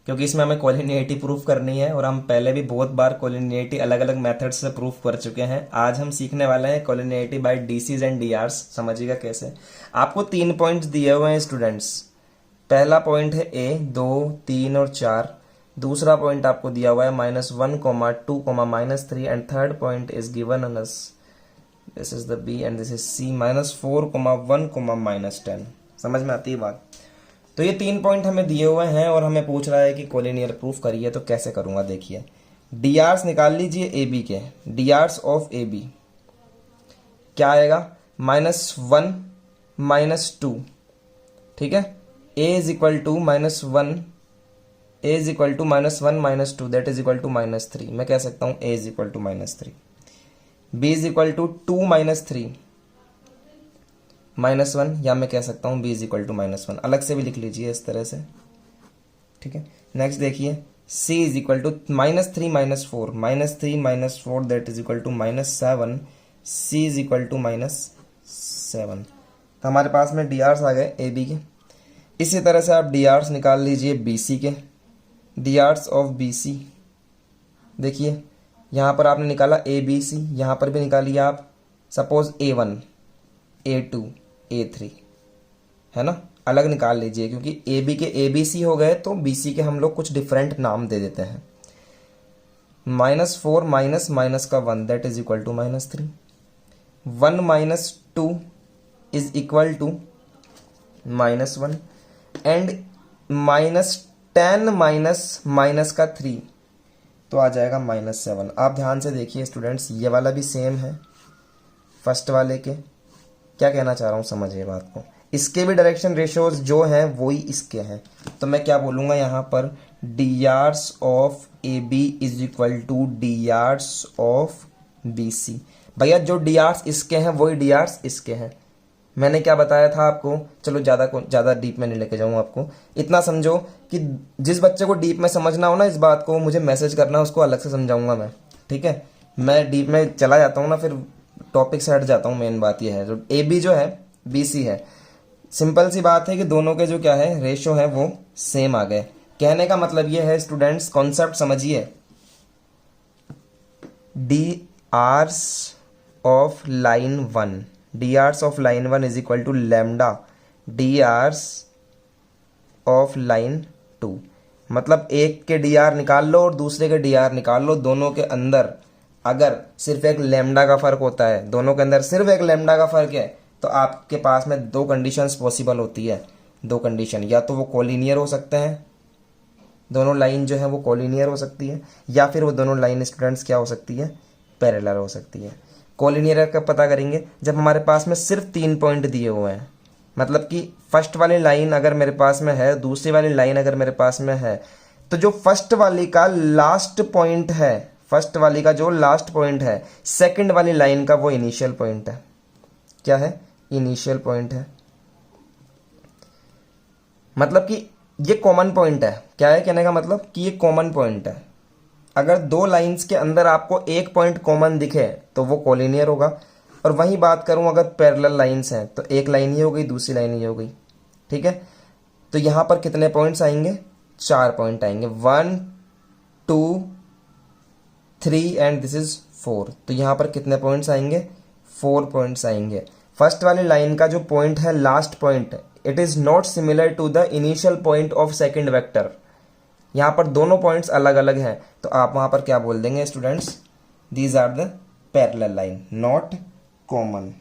क्योंकि इसमें हमें कोलिनियरिटी प्रूफ करनी है और हम पहले भी बहुत बार कोलिनियरिटी अलग अलग मेथड से प्रूफ कर चुके हैं। आज हम सीखने वाले हैं collinearity by DCs and DRs. समझिएगा कैसे। आपको 3 पॉइंट्स दिए हुए हैं स्टूडेंट्स। पहला पॉइंट है ए, 2, 3 और 4। दूसरा पॉइंट आपको दिया हुआ है -1, -2, -3 and third point is given on us. This is the B and this is C, -4, -1, -10। समझ में आती है बात। तो ये 3 पॉइंट हमें दिए हुए हैं और हमें पूछ रहा है कि कोलिनियर प्रूफ करिए। तो कैसे करूंगा देखिए, डीआरस निकाल लीजिए ए बी के। डीआरस ऑफ ए बी क्या आएगा, -1, -2। ठीक है, a is equal to -1, a is equal to -1 -2 that is equal to -3। मैं कह सकता हूं a is equal to -3। b is equal to 2 -3 -1, या मैं कह सकता हूं b इज इक्वल टू -1। अलग से भी लिख लीजिए इस तरह से। ठीक है, नेक्स्ट देखिए, c is equal to -3 -4, -3 -4 that is equal to -7, c is equal to -7। तो हमारे पास में डीआरस आ गए ए बी के। इसी तरह से आप डीआरस निकाल लीजिए बीसी के। डीआरस ऑफ बीसी देखिए, यहां पर आपने निकाला ए बी सी, यहां पर भी निकालिए आप सपोज A1, A2, A3, है ना। अलग निकाल लीजिए क्योंकि ए बी के ए बी सी हो गए तो बी सी के हम लोग कुछ डिफरेंट नाम दे देते हैं। -4 माइनस का 1 that is equal to -3। 1 - 2 is equal to -1 and -10 minus का 3 तो आ जाएगा -7। आप ध्यान से देखिए स्टूडेंट्स, ये वाला भी सेम है फर्स्ट वाले के। क्या कहना चाह रहा हूं समझिए बात को। इसके भी डायरेक्शन रेशियोज जो हैं वही इसके हैं। तो मैं क्या बोलूंगा यहाँ पर, DRs of A B is equal to DRs of B C. भैया जो डीआरस इसके हैं वही डीआरस इसके हैं। मैंने क्या बताया था आपको, चलो ज़्यादा डीप में नहीं लेके जाऊँ आपको। इतना समझो कि जिस बच्चे को डीप में समझना हो ना इस बात को, मुझे मैसेज करना, उसको अलग से समझाऊंगा मैं। ठीक है, मैं डीप में चला जाता हूँ ना, फिर टॉपिक से हट जाता हूँ। मेन बात यह है, जो ए बी जो है बी सी है, सिंपल सी बात है कि दोनों के जो क्या है रेशो है वो सेम आ गए। कहने का मतलब ये है स्टूडेंट्स, कॉन्सेप्ट समझिए। D Rs of line 1, D Rs of line 1 is equal to lambda D Rs of line 2। मतलब एक के डी आर निकाल लो और दूसरे के डी आर निकाल लो, दोनों के अंदर अगर सिर्फ एक लैम्डा का फर्क होता है, दोनों के अंदर सिर्फ एक लैम्डा का फर्क है, तो आपके पास में 2 कंडीशंस पॉसिबल होती है। 2 कंडीशन, या तो वो कोलिनियर हो सकते हैं, दोनों लाइन जो है वो कोलिनियर हो सकती है, या फिर वो दोनों लाइन स्टूडेंट्स क्या हो सकती है, पैरेलल हो सकती है। कोलिनियर का पता करेंगे जब हमारे पास में सिर्फ 3 पॉइंट दिए हुए हैं। मतलब कि फर्स्ट वाली लाइन अगर मेरे पास में है, दूसरी वाली लाइन अगर मेरे पास में है, तो जो फर्स्ट वाली का लास्ट पॉइंट है, फर्स्ट वाली का जो लास्ट पॉइंट है, सेकंड वाली लाइन का वो इनिशियल पॉइंट है। क्या है, इनिशियल पॉइंट है। मतलब कि ये कॉमन पॉइंट है। क्या है कहने का मतलब कि ये कॉमन पॉइंट है। अगर 2 लाइंस के अंदर आपको एक पॉइंट कॉमन दिखे तो वो कोलिनियर होगा। और वही बात करूं अगर पैरेलल लाइंस हैं तो एक लाइन ही हो गई, दूसरी लाइन ही हो गई। ठीक है, तो यहां पर कितने पॉइंट्स आएंगे, 4 पॉइंट आएंगे, 1 2 3 एंड दिस इज 4। तो यहां पर कितने पॉइंट्स आएंगे, 4 पॉइंट्स आएंगे। फर्स्ट वाली लाइन का जो पॉइंट है last point, it is not similar to the initial point of second vector. यहां पर दोनों पॉइंट्स अलग अलग हैं, तो आप वहां पर क्या बोल देंगे students, these are the parallel line not common.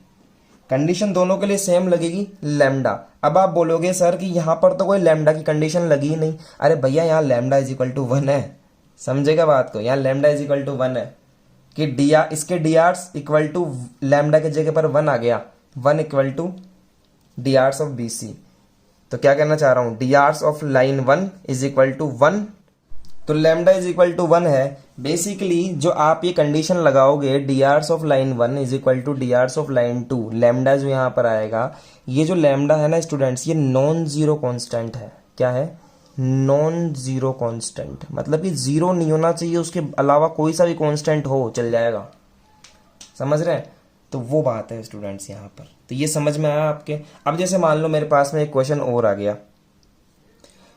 Condition दोनों के लिए सेम लगेगी, लैम्डा। अब आप बोलोगे सर कि यहां पर तो कोई लैम्डा की कंडीशन लगी ही नहीं। अरे भैया यहाँ लैम्डा इज इक्वल टू 1 है, समझेगा बात को। यहाँ लैम्डा इज इक्वल टू 1 है कि डी आर, इसके DRs equal to lambda के जगह पर 1 आ गया, 1 equal to D Rs of B C. तो क्या कहना चाह रहा हूं, D Rs of line 1 is equal to 1। तो लैम्डा इज इक्वल टू 1 है। बेसिकली जो आप ये कंडीशन लगाओगे, D Rs of line 1 is equal to D Rs of line 2, lambda जो यहाँ पर आएगा, ये जो लैम्डा है ना स्टूडेंट्स, ये नॉन जीरो कॉन्स्टेंट है। क्या है, नॉन जीरो कांस्टेंट, मतलब कि जीरो नहीं होना चाहिए, उसके अलावा कोई सा भी कांस्टेंट हो चल जाएगा, समझ रहे हैं। तो वो बात है स्टूडेंट्स यहाँ पर। तो ये समझ में आया आपके। अब जैसे मान लो मेरे पास में एक क्वेश्चन और आ गया,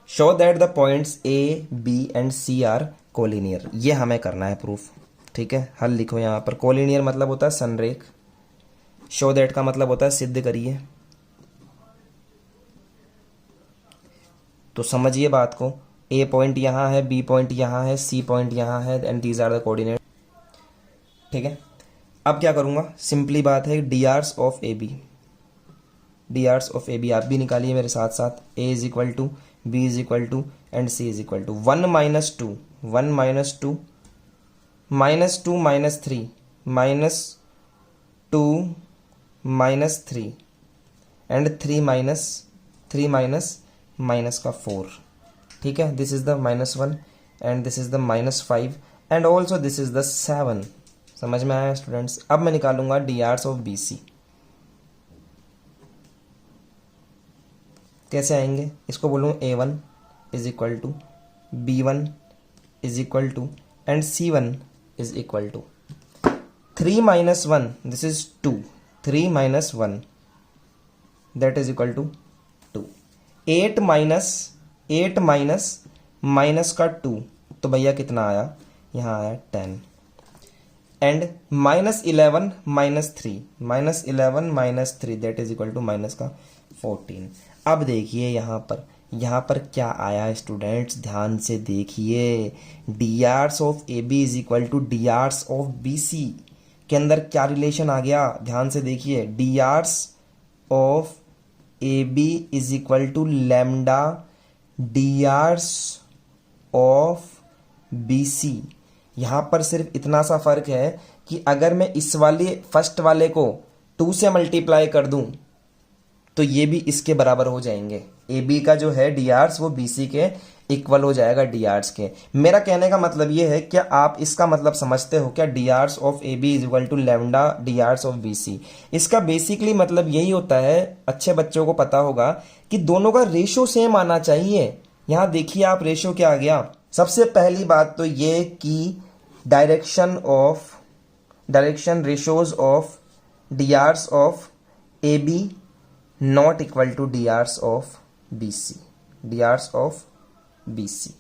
show that the points A B and C are collinear. ये हमें करना है प्रूफ, ठीक है। हल लिखो यहाँ पर। कोलिनियर मतलब होता है संरेख, शो दैट का मतलब होता है सिद्ध करिए। तो समझिए बात को, ए पॉइंट यहाँ है, बी पॉइंट यहाँ है, सी पॉइंट यहाँ है, and these are the coordinate, ठीक है। अब क्या करूँगा, सिंपली बात है, D Rs of A B, D Rs of A B आप भी निकालिए मेरे साथ साथ। A is equal to, B is equal to, and C is equal to 1 minus 2, 1 minus 2, minus 2 minus 3, minus 2 minus 3, and 3 minus 3 minus minus का 4, ठीक है। This is the -1 and this is the -5 and also this is the 7। समझ में आया students. अब मैं निकालूंगा D Rs of B C. कैसे आएंगे, इसको बोलूँ A1 is equal to B1 is equal to and C1 is equal to 3 minus 1, this is 2, 3 minus 1 that is equal to 2। 8 minus minus का 2, तो भैया कितना आया, यहाँ आया 10, and -11 minus 3, -11 minus 3 that is equal to minus का 14। अब देखिए यहाँ पर क्या आया स्टूडेंट्स, ध्यान से देखिए। D Rs of A B is equal to D Rs of B C के अंदर क्या रिलेशन आ गया, ध्यान से देखिए। D Rs of A B is equal to lambda D Rs of B C. यहाँ पर सिर्फ इतना सा फर्क है कि अगर मैं इस वाले फर्स्ट वाले को 2 से मल्टीप्लाई कर दूं तो ये भी इसके बराबर हो जाएंगे। ए बी का जो है डी आर्स वो बी सी के इक्वल हो जाएगा डी आर्स के। मेरा कहने का मतलब ये है, क्या आप इसका मतलब समझते हो क्या, D hours of A B is equal to lambda D Rs of B C. इसका बेसिकली मतलब यही होता है, अच्छे बच्चों को पता होगा कि दोनों का रेशो सेम आना चाहिए। यहाँ देखिए आप रेशो क्या आ गया। सबसे पहली बात तो ये कि direction ratios of D hours of A B not equal to D Rs of B C, D hours of B C.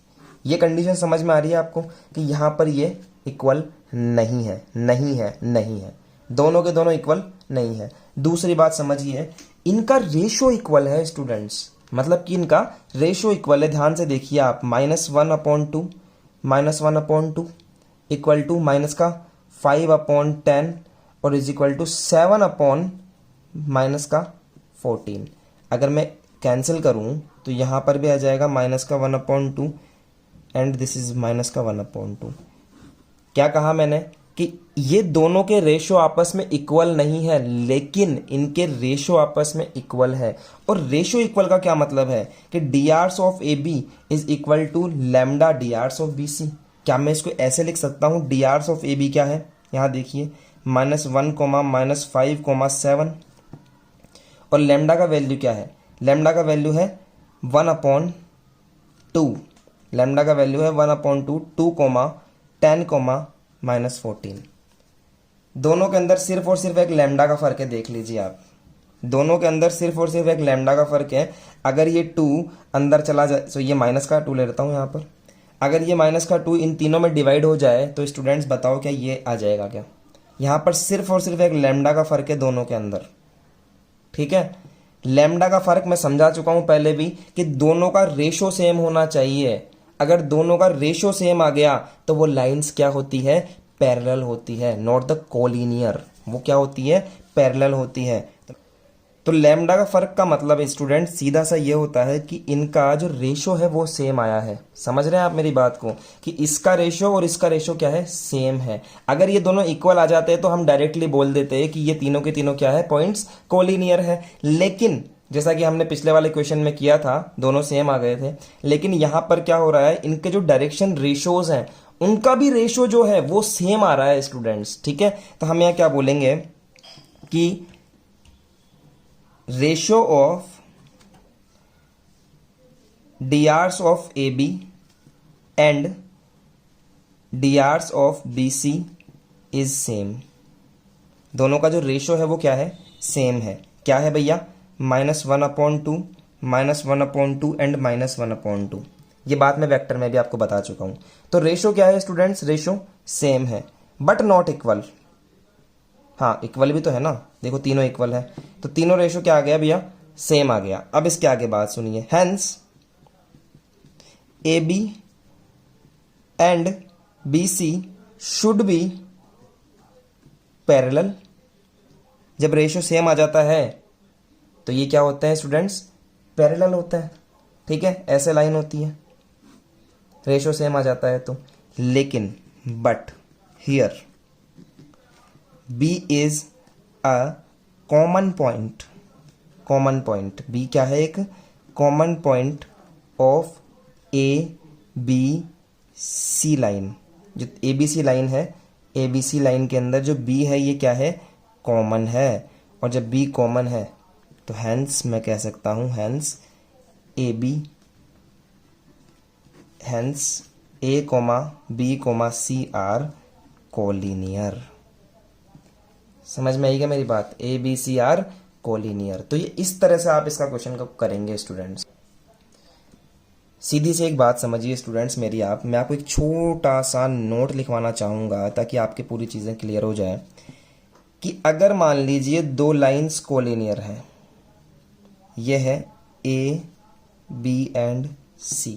ये कंडीशन समझ में आ रही है आपको कि यहाँ पर ये इक्वल नहीं है, नहीं है, नहीं है, दोनों के दोनों इक्वल नहीं है। दूसरी बात समझिए, इनका रेशो इक्वल है स्टूडेंट्स, मतलब कि इनका रेशो इक्वल है। ध्यान से देखिए आप, -1/2, -1/2 इक्वल टू माइनस का 5/10 और इज इक्वल टू 7/ का 14। अगर मैं कैंसिल करूं तो यहाँ पर भी आ जाएगा -1/2 एंड दिस इज -1/2। क्या कहा मैंने कि ये दोनों के रेशो आपस में इक्वल नहीं है, लेकिन इनके रेशो आपस में इक्वल है। और रेशो इक्वल का क्या मतलब है कि D hours of A B is equal to lambda D Rs of B C. क्या मैं इसको ऐसे लिख सकता हूं, D Rs of A B क्या है, यहाँ देखिए -1, -5, 7, और लैम्डा का वैल्यू क्या है, लैम्डा का वैल्यू है 1/2, लैम्डा का वैल्यू है 1/2, 2, 10, -14। दोनों के अंदर सिर्फ और सिर्फ एक लैम्डा का फर्क है, देख लीजिए आप, दोनों के अंदर सिर्फ और सिर्फ एक लैम्डा का फर्क है। अगर ये 2 अंदर चला जाए, तो ये माइनस का 2 ले लेता हूँ यहाँ पर, अगर ये -2 इन तीनों में डिवाइड हो जाए तो स्टूडेंट्स बताओ क्या ये आ जाएगा क्या। यहाँ पर सिर्फ और सिर्फ एक लैम्डा का फर्क है दोनों के अंदर, ठीक है। लैम्डा का फर्क मैं समझा चुका हूं पहले भी कि दोनों का रेशो सेम होना चाहिए। अगर दोनों का रेशो सेम आ गया तो वो लाइंस क्या होती है, पैरेलल होती है, नॉट द कोलिनियर। वो क्या होती है, पैरेलल होती है। तो लैम्डा का फर्क का मतलब स्टूडेंट सीधा सा ये होता है कि इनका जो रेशो है वो सेम आया है। समझ रहे हैं आप मेरी बात को कि इसका रेशो और इसका रेशो क्या है, सेम है। अगर ये दोनों इक्वल आ जाते हैं तो हम डायरेक्टली बोल देते हैं कि ये तीनों के तीनों क्या है, पॉइंट्स कोलिनियर है। लेकिन जैसा कि हमने पिछले वाले क्वेश्चन में किया था, दोनों सेम आ गए थे, लेकिन यहां पर क्या हो रहा है, इनके जो डायरेक्शन रेशोज हैं उनका भी रेशो जो है वो सेम आ रहा है स्टूडेंट्स, ठीक है। तो हम यहाँ क्या बोलेंगे कि ratio of DRs of AB and DRs of BC is same. दोनों का जो रेशो है वो क्या है, सेम है। क्या है भैया, -1/2, -1/2 एंड -1/2। ये बात मैं वेक्टर में भी आपको बता चुका हूं। तो रेशो क्या है स्टूडेंट्स, रेशो सेम है बट नॉट इक्वल। हाँ इक्वल भी तो है ना, देखो तीनों इक्वल है, तो तीनों रेशो क्या आ गया भैया, सेम आ गया। अब इसके आगे बात सुनिए, hence AB and BC should be parallel. जब रेशो सेम आ जाता है तो ये क्या होता है स्टूडेंट्स, पैरेलल होता है। ठीक है, ऐसे लाइन होती है, रेशो सेम आ जाता है तो। लेकिन but here B is a common point. Common point B क्या है, एक common point of ABC line. जो ABC लाइन है, ABC लाइन के अंदर जो B है ये क्या है, कॉमन है। और जब B कॉमन है तो हैंस मैं कह सकता हूं, hence AB, hence A, B, C are collinear. समझ में आई क्या मेरी बात, ABC आर कोलिनियर। तो ये इस तरह से आप इसका क्वेश्चन को करेंगे स्टूडेंट्स। सीधी से एक बात समझिए स्टूडेंट्स मेरी, मैं आपको एक छोटा सा नोट लिखवाना चाहूँगा ताकि आपकी पूरी चीज़ें क्लियर हो जाए। कि अगर मान लीजिए दो लाइंस कोलिनियर हैं, ये है A, B एंड C,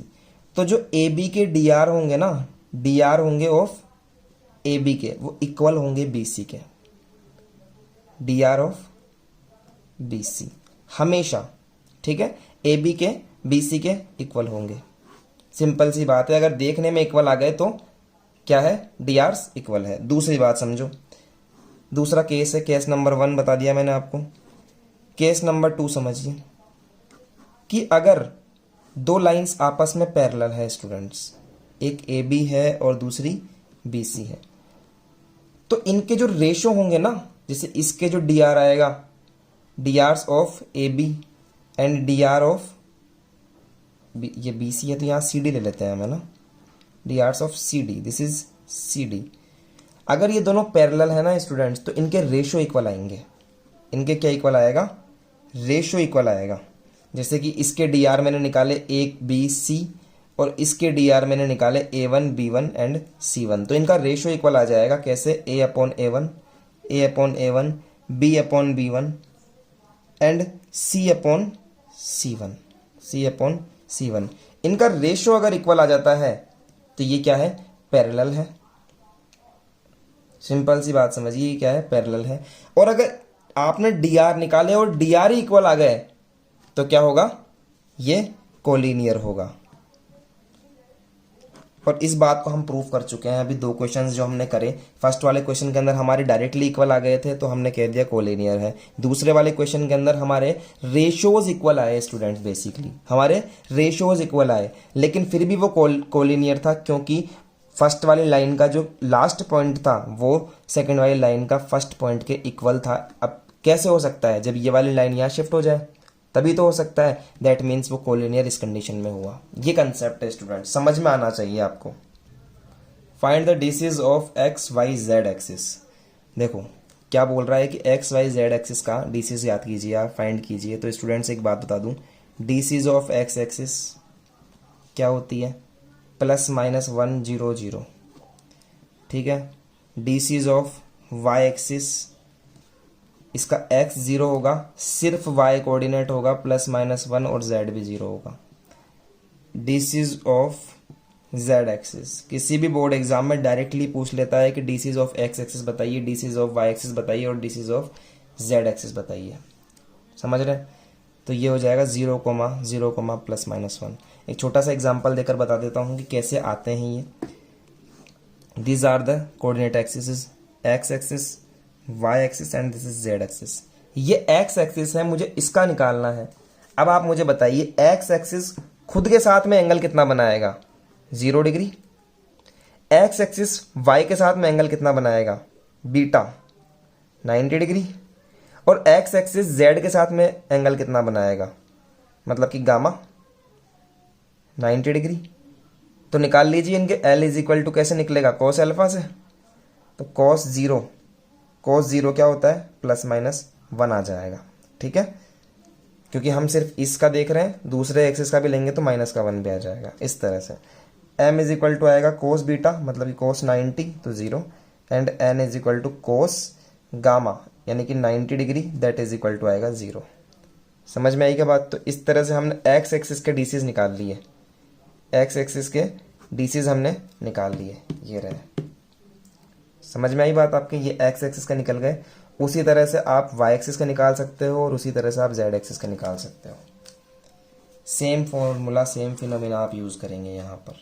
तो जो AB के DR होंगे ना, DR होंगे ऑफ AB के, वो इक्वल होंगे BC के। DR ऑफ BC हमेशा, ठीक है, AB के BC के इक्वल होंगे। सिंपल सी बात है, अगर देखने में इक्वल आ गए तो क्या है, DRs इक्वल है। दूसरी बात समझो, दूसरा केस है, केस नंबर 1 बता दिया मैंने आपको। केस नंबर 2 समझिए कि अगर दो लाइंस आपस में पैरेलल है स्टूडेंट्स, एक AB है और दूसरी BC है, तो इनके जो रेशो होंगे ना, जैसे इसके जो DR आएगा, DRs of AB and DR of ये BC है तो यहाँ CD ले लेते हैं हम, है ना, DRs of CD, this is CD। अगर ये दोनों पैरेलल है ना स्टूडेंट्स, तो इनके रेशो इक्वल आएंगे। इनके क्या इक्वल आएगा, रेशो इक्वल आएगा। जैसे कि इसके DR मैंने निकाले ABC और इसके DR मैंने निकाले A1, B1 एंड C1, तो इनका रेशो इक्वल आ जाएगा। कैसे, A/A1, A/A1, B/B1 and C/C1, C/C1। इनका रेशो अगर इक्वल आ जाता है तो ये क्या है, पैरेलल है। सिंपल सी बात समझिए, ये क्या है, पैरेलल है। और अगर आपने DR निकाले और DR ही इक्वल आ गए तो क्या होगा, ये कोलिनियर होगा। और इस बात को हम प्रूव कर चुके हैं। अभी दो क्वेश्चंस जो हमने करे, फर्स्ट वाले क्वेश्चन के अंदर हमारे डायरेक्टली इक्वल आ गए थे तो हमने कह दिया कोलिनियर है। दूसरे वाले क्वेश्चन के अंदर हमारे रेशोज इक्वल आए स्टूडेंट्स, बेसिकली हमारे रेशोज इक्वल आए, लेकिन फिर भी वो कोलिनियर था, क्योंकि फर्स्ट वाली लाइन का जो लास्ट पॉइंट था वो सेकेंड वाली लाइन का फर्स्ट पॉइंट के इक्वल था। अब कैसे हो सकता है, जब ये वाली लाइन यहाँ शिफ्ट हो जाए तभी तो हो सकता है। दैट मीन्स वो कोलिनियर इस कंडीशन में हुआ। ये कंसेप्ट है स्टूडेंट, समझ में आना चाहिए आपको। Find the disease of XYZ axis. देखो क्या बोल रहा है कि XYZ एक्सिस का डिसीज याद कीजिए, आप फाइंड कीजिए। तो स्टूडेंट्स एक बात बता दूं, डिसीज ऑफ X एक्सिस क्या होती है, +-1 0 0, ठीक है। डिसीज ऑफ Y एक्सिस, इसका x 0 होगा, सिर्फ y कोऑर्डिनेट होगा, +-1 और z भी 0 होगा। डिसीज ऑफ z एक्सिस, किसी भी बोर्ड एग्जाम में डायरेक्टली पूछ लेता है कि डिसीज ऑफ x एक्सिस बताइए, डिसीज ऑफ y एक्सिस बताइए और डिसीज ऑफ z एक्सिस बताइए। समझ रहे हैं, तो ये हो जाएगा 0, 0, +-1। एक छोटा सा एग्जाम्पल देकर बता देता हूँ कि कैसे आते हैं ये। These are the coordinate axis, x axis, y axis and this is z axis. ये x एक्सिस है, मुझे इसका निकालना है। अब आप मुझे बताइए x एक्सिस खुद के साथ में एंगल कितना बनाएगा, 0 डिग्री। x एक्सिस y के साथ में एंगल कितना बनाएगा, बीटा 90 डिग्री। और x एक्सिस z के साथ में एंगल कितना बनाएगा, मतलब कि गामा 90 डिग्री। तो निकाल लीजिए इनके L इज इक्वल टू कैसे निकलेगा, कॉस अल्फा से। तो कॉस जीरो क्या होता है, +-1 आ जाएगा। ठीक है, क्योंकि हम सिर्फ इसका देख रहे हैं, दूसरे एक्सिस का भी लेंगे तो -1 भी आ जाएगा। इस तरह से m इज इक्वल टू आएगा कोस बीटा, मतलब कि कोस 90 तो 0, and n is equal to cos gamma यानी कि 90 degree, that is equal to आएगा 0। समझ में आई क्या बात। तो इस तरह से हमने एक्स एक्सिस के डीसीज निकाल लिए, एक्स एक्सिस के डीसीज हमने निकाल लिए, ये रहे। समझ में आई बात आपके, ये एक्स एक्सिस का निकल गए। उसी तरह से आप वाई एक्सिस का निकाल सकते हो और उसी तरह से आप जेड एक्सिस का निकाल सकते हो। सेम फॉर्मूला, सेम फिनोमेना आप यूज करेंगे यहाँ पर।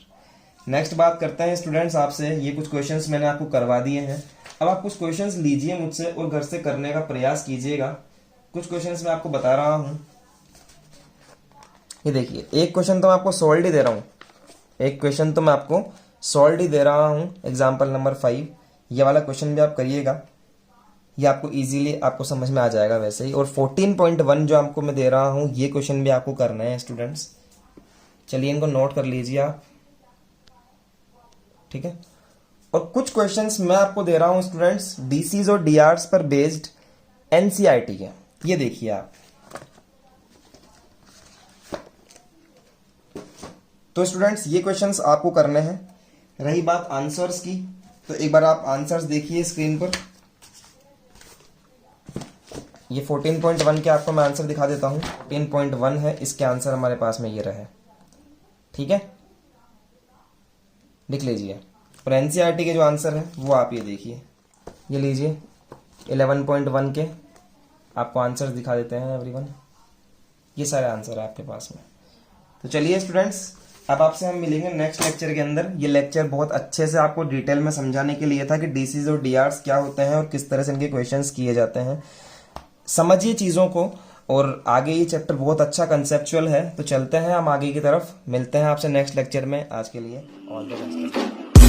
नेक्स्ट बात करते हैं स्टूडेंट्स आपसे, ये कुछ क्वेश्चंस मैंने आपको करवा दिए हैं। अब आप कुछ क्वेश्चंस लीजिए मुझसे और घर से करने का प्रयास कीजिएगा। कुछ क्वेश्चंस मैं आपको बता रहा हूं, ये देखिए। एक क्वेश्चन तो मैं आपको सॉल्व ही दे रहा हूं, एक क्वेश्चन तो मैं आपको सॉल्व ही दे रहा हूं, एग्जाम्पल नंबर 5। ये वाला क्वेश्चन भी आप करिएगा, ये आपको इजीली आपको समझ में आ जाएगा वैसे ही। और 14.1 जो आपको मैं दे रहा हूं, ये क्वेश्चन भी आपको करना है स्टूडेंट्स। चलिए इनको नोट कर लीजिए आप, ठीक है। और कुछ क्वेश्चंस मैं आपको दे रहा हूं स्टूडेंट्स, डीसीज और डीआरस पर बेस्ड एनसीईआरटी के। ये देखिए आप, तो स्टूडेंट्स ये क्वेश्चंस आपको करने हैं। रही बात आंसर्स की, तो एक बार आप आंसर्स देखिए स्क्रीन पर। ये 14.1 के आपको मैं आंसर दिखा देता हूं। 14.1 है, इसके आंसर हमारे पास में ये रहे, ठीक है, लिख लीजिए। और एनसीईआरटी के जो आंसर है वो आप ये देखिए, ये लीजिए 11.1 के आपको आंसर दिखा देते हैं एवरीवन। ये सारे आंसर है आपके पास में। तो चलिए स्टूडेंट्स, अब आपसे हम मिलेंगे नेक्स्ट लेक्चर के अंदर। ये लेक्चर बहुत अच्छे से आपको डिटेल में समझाने के लिए था कि डीसीज और डीआरस क्या होते हैं और किस तरह से इनके क्वेश्चंस किए जाते हैं। समझिए चीज़ों को, और आगे ये चैप्टर बहुत अच्छा कंसेप्चुअल है। तो चलते हैं हम आगे की तरफ, मिलते हैं आपसे नेक्स्ट लेक्चर में। आज के लिए ऑल द बेस्ट।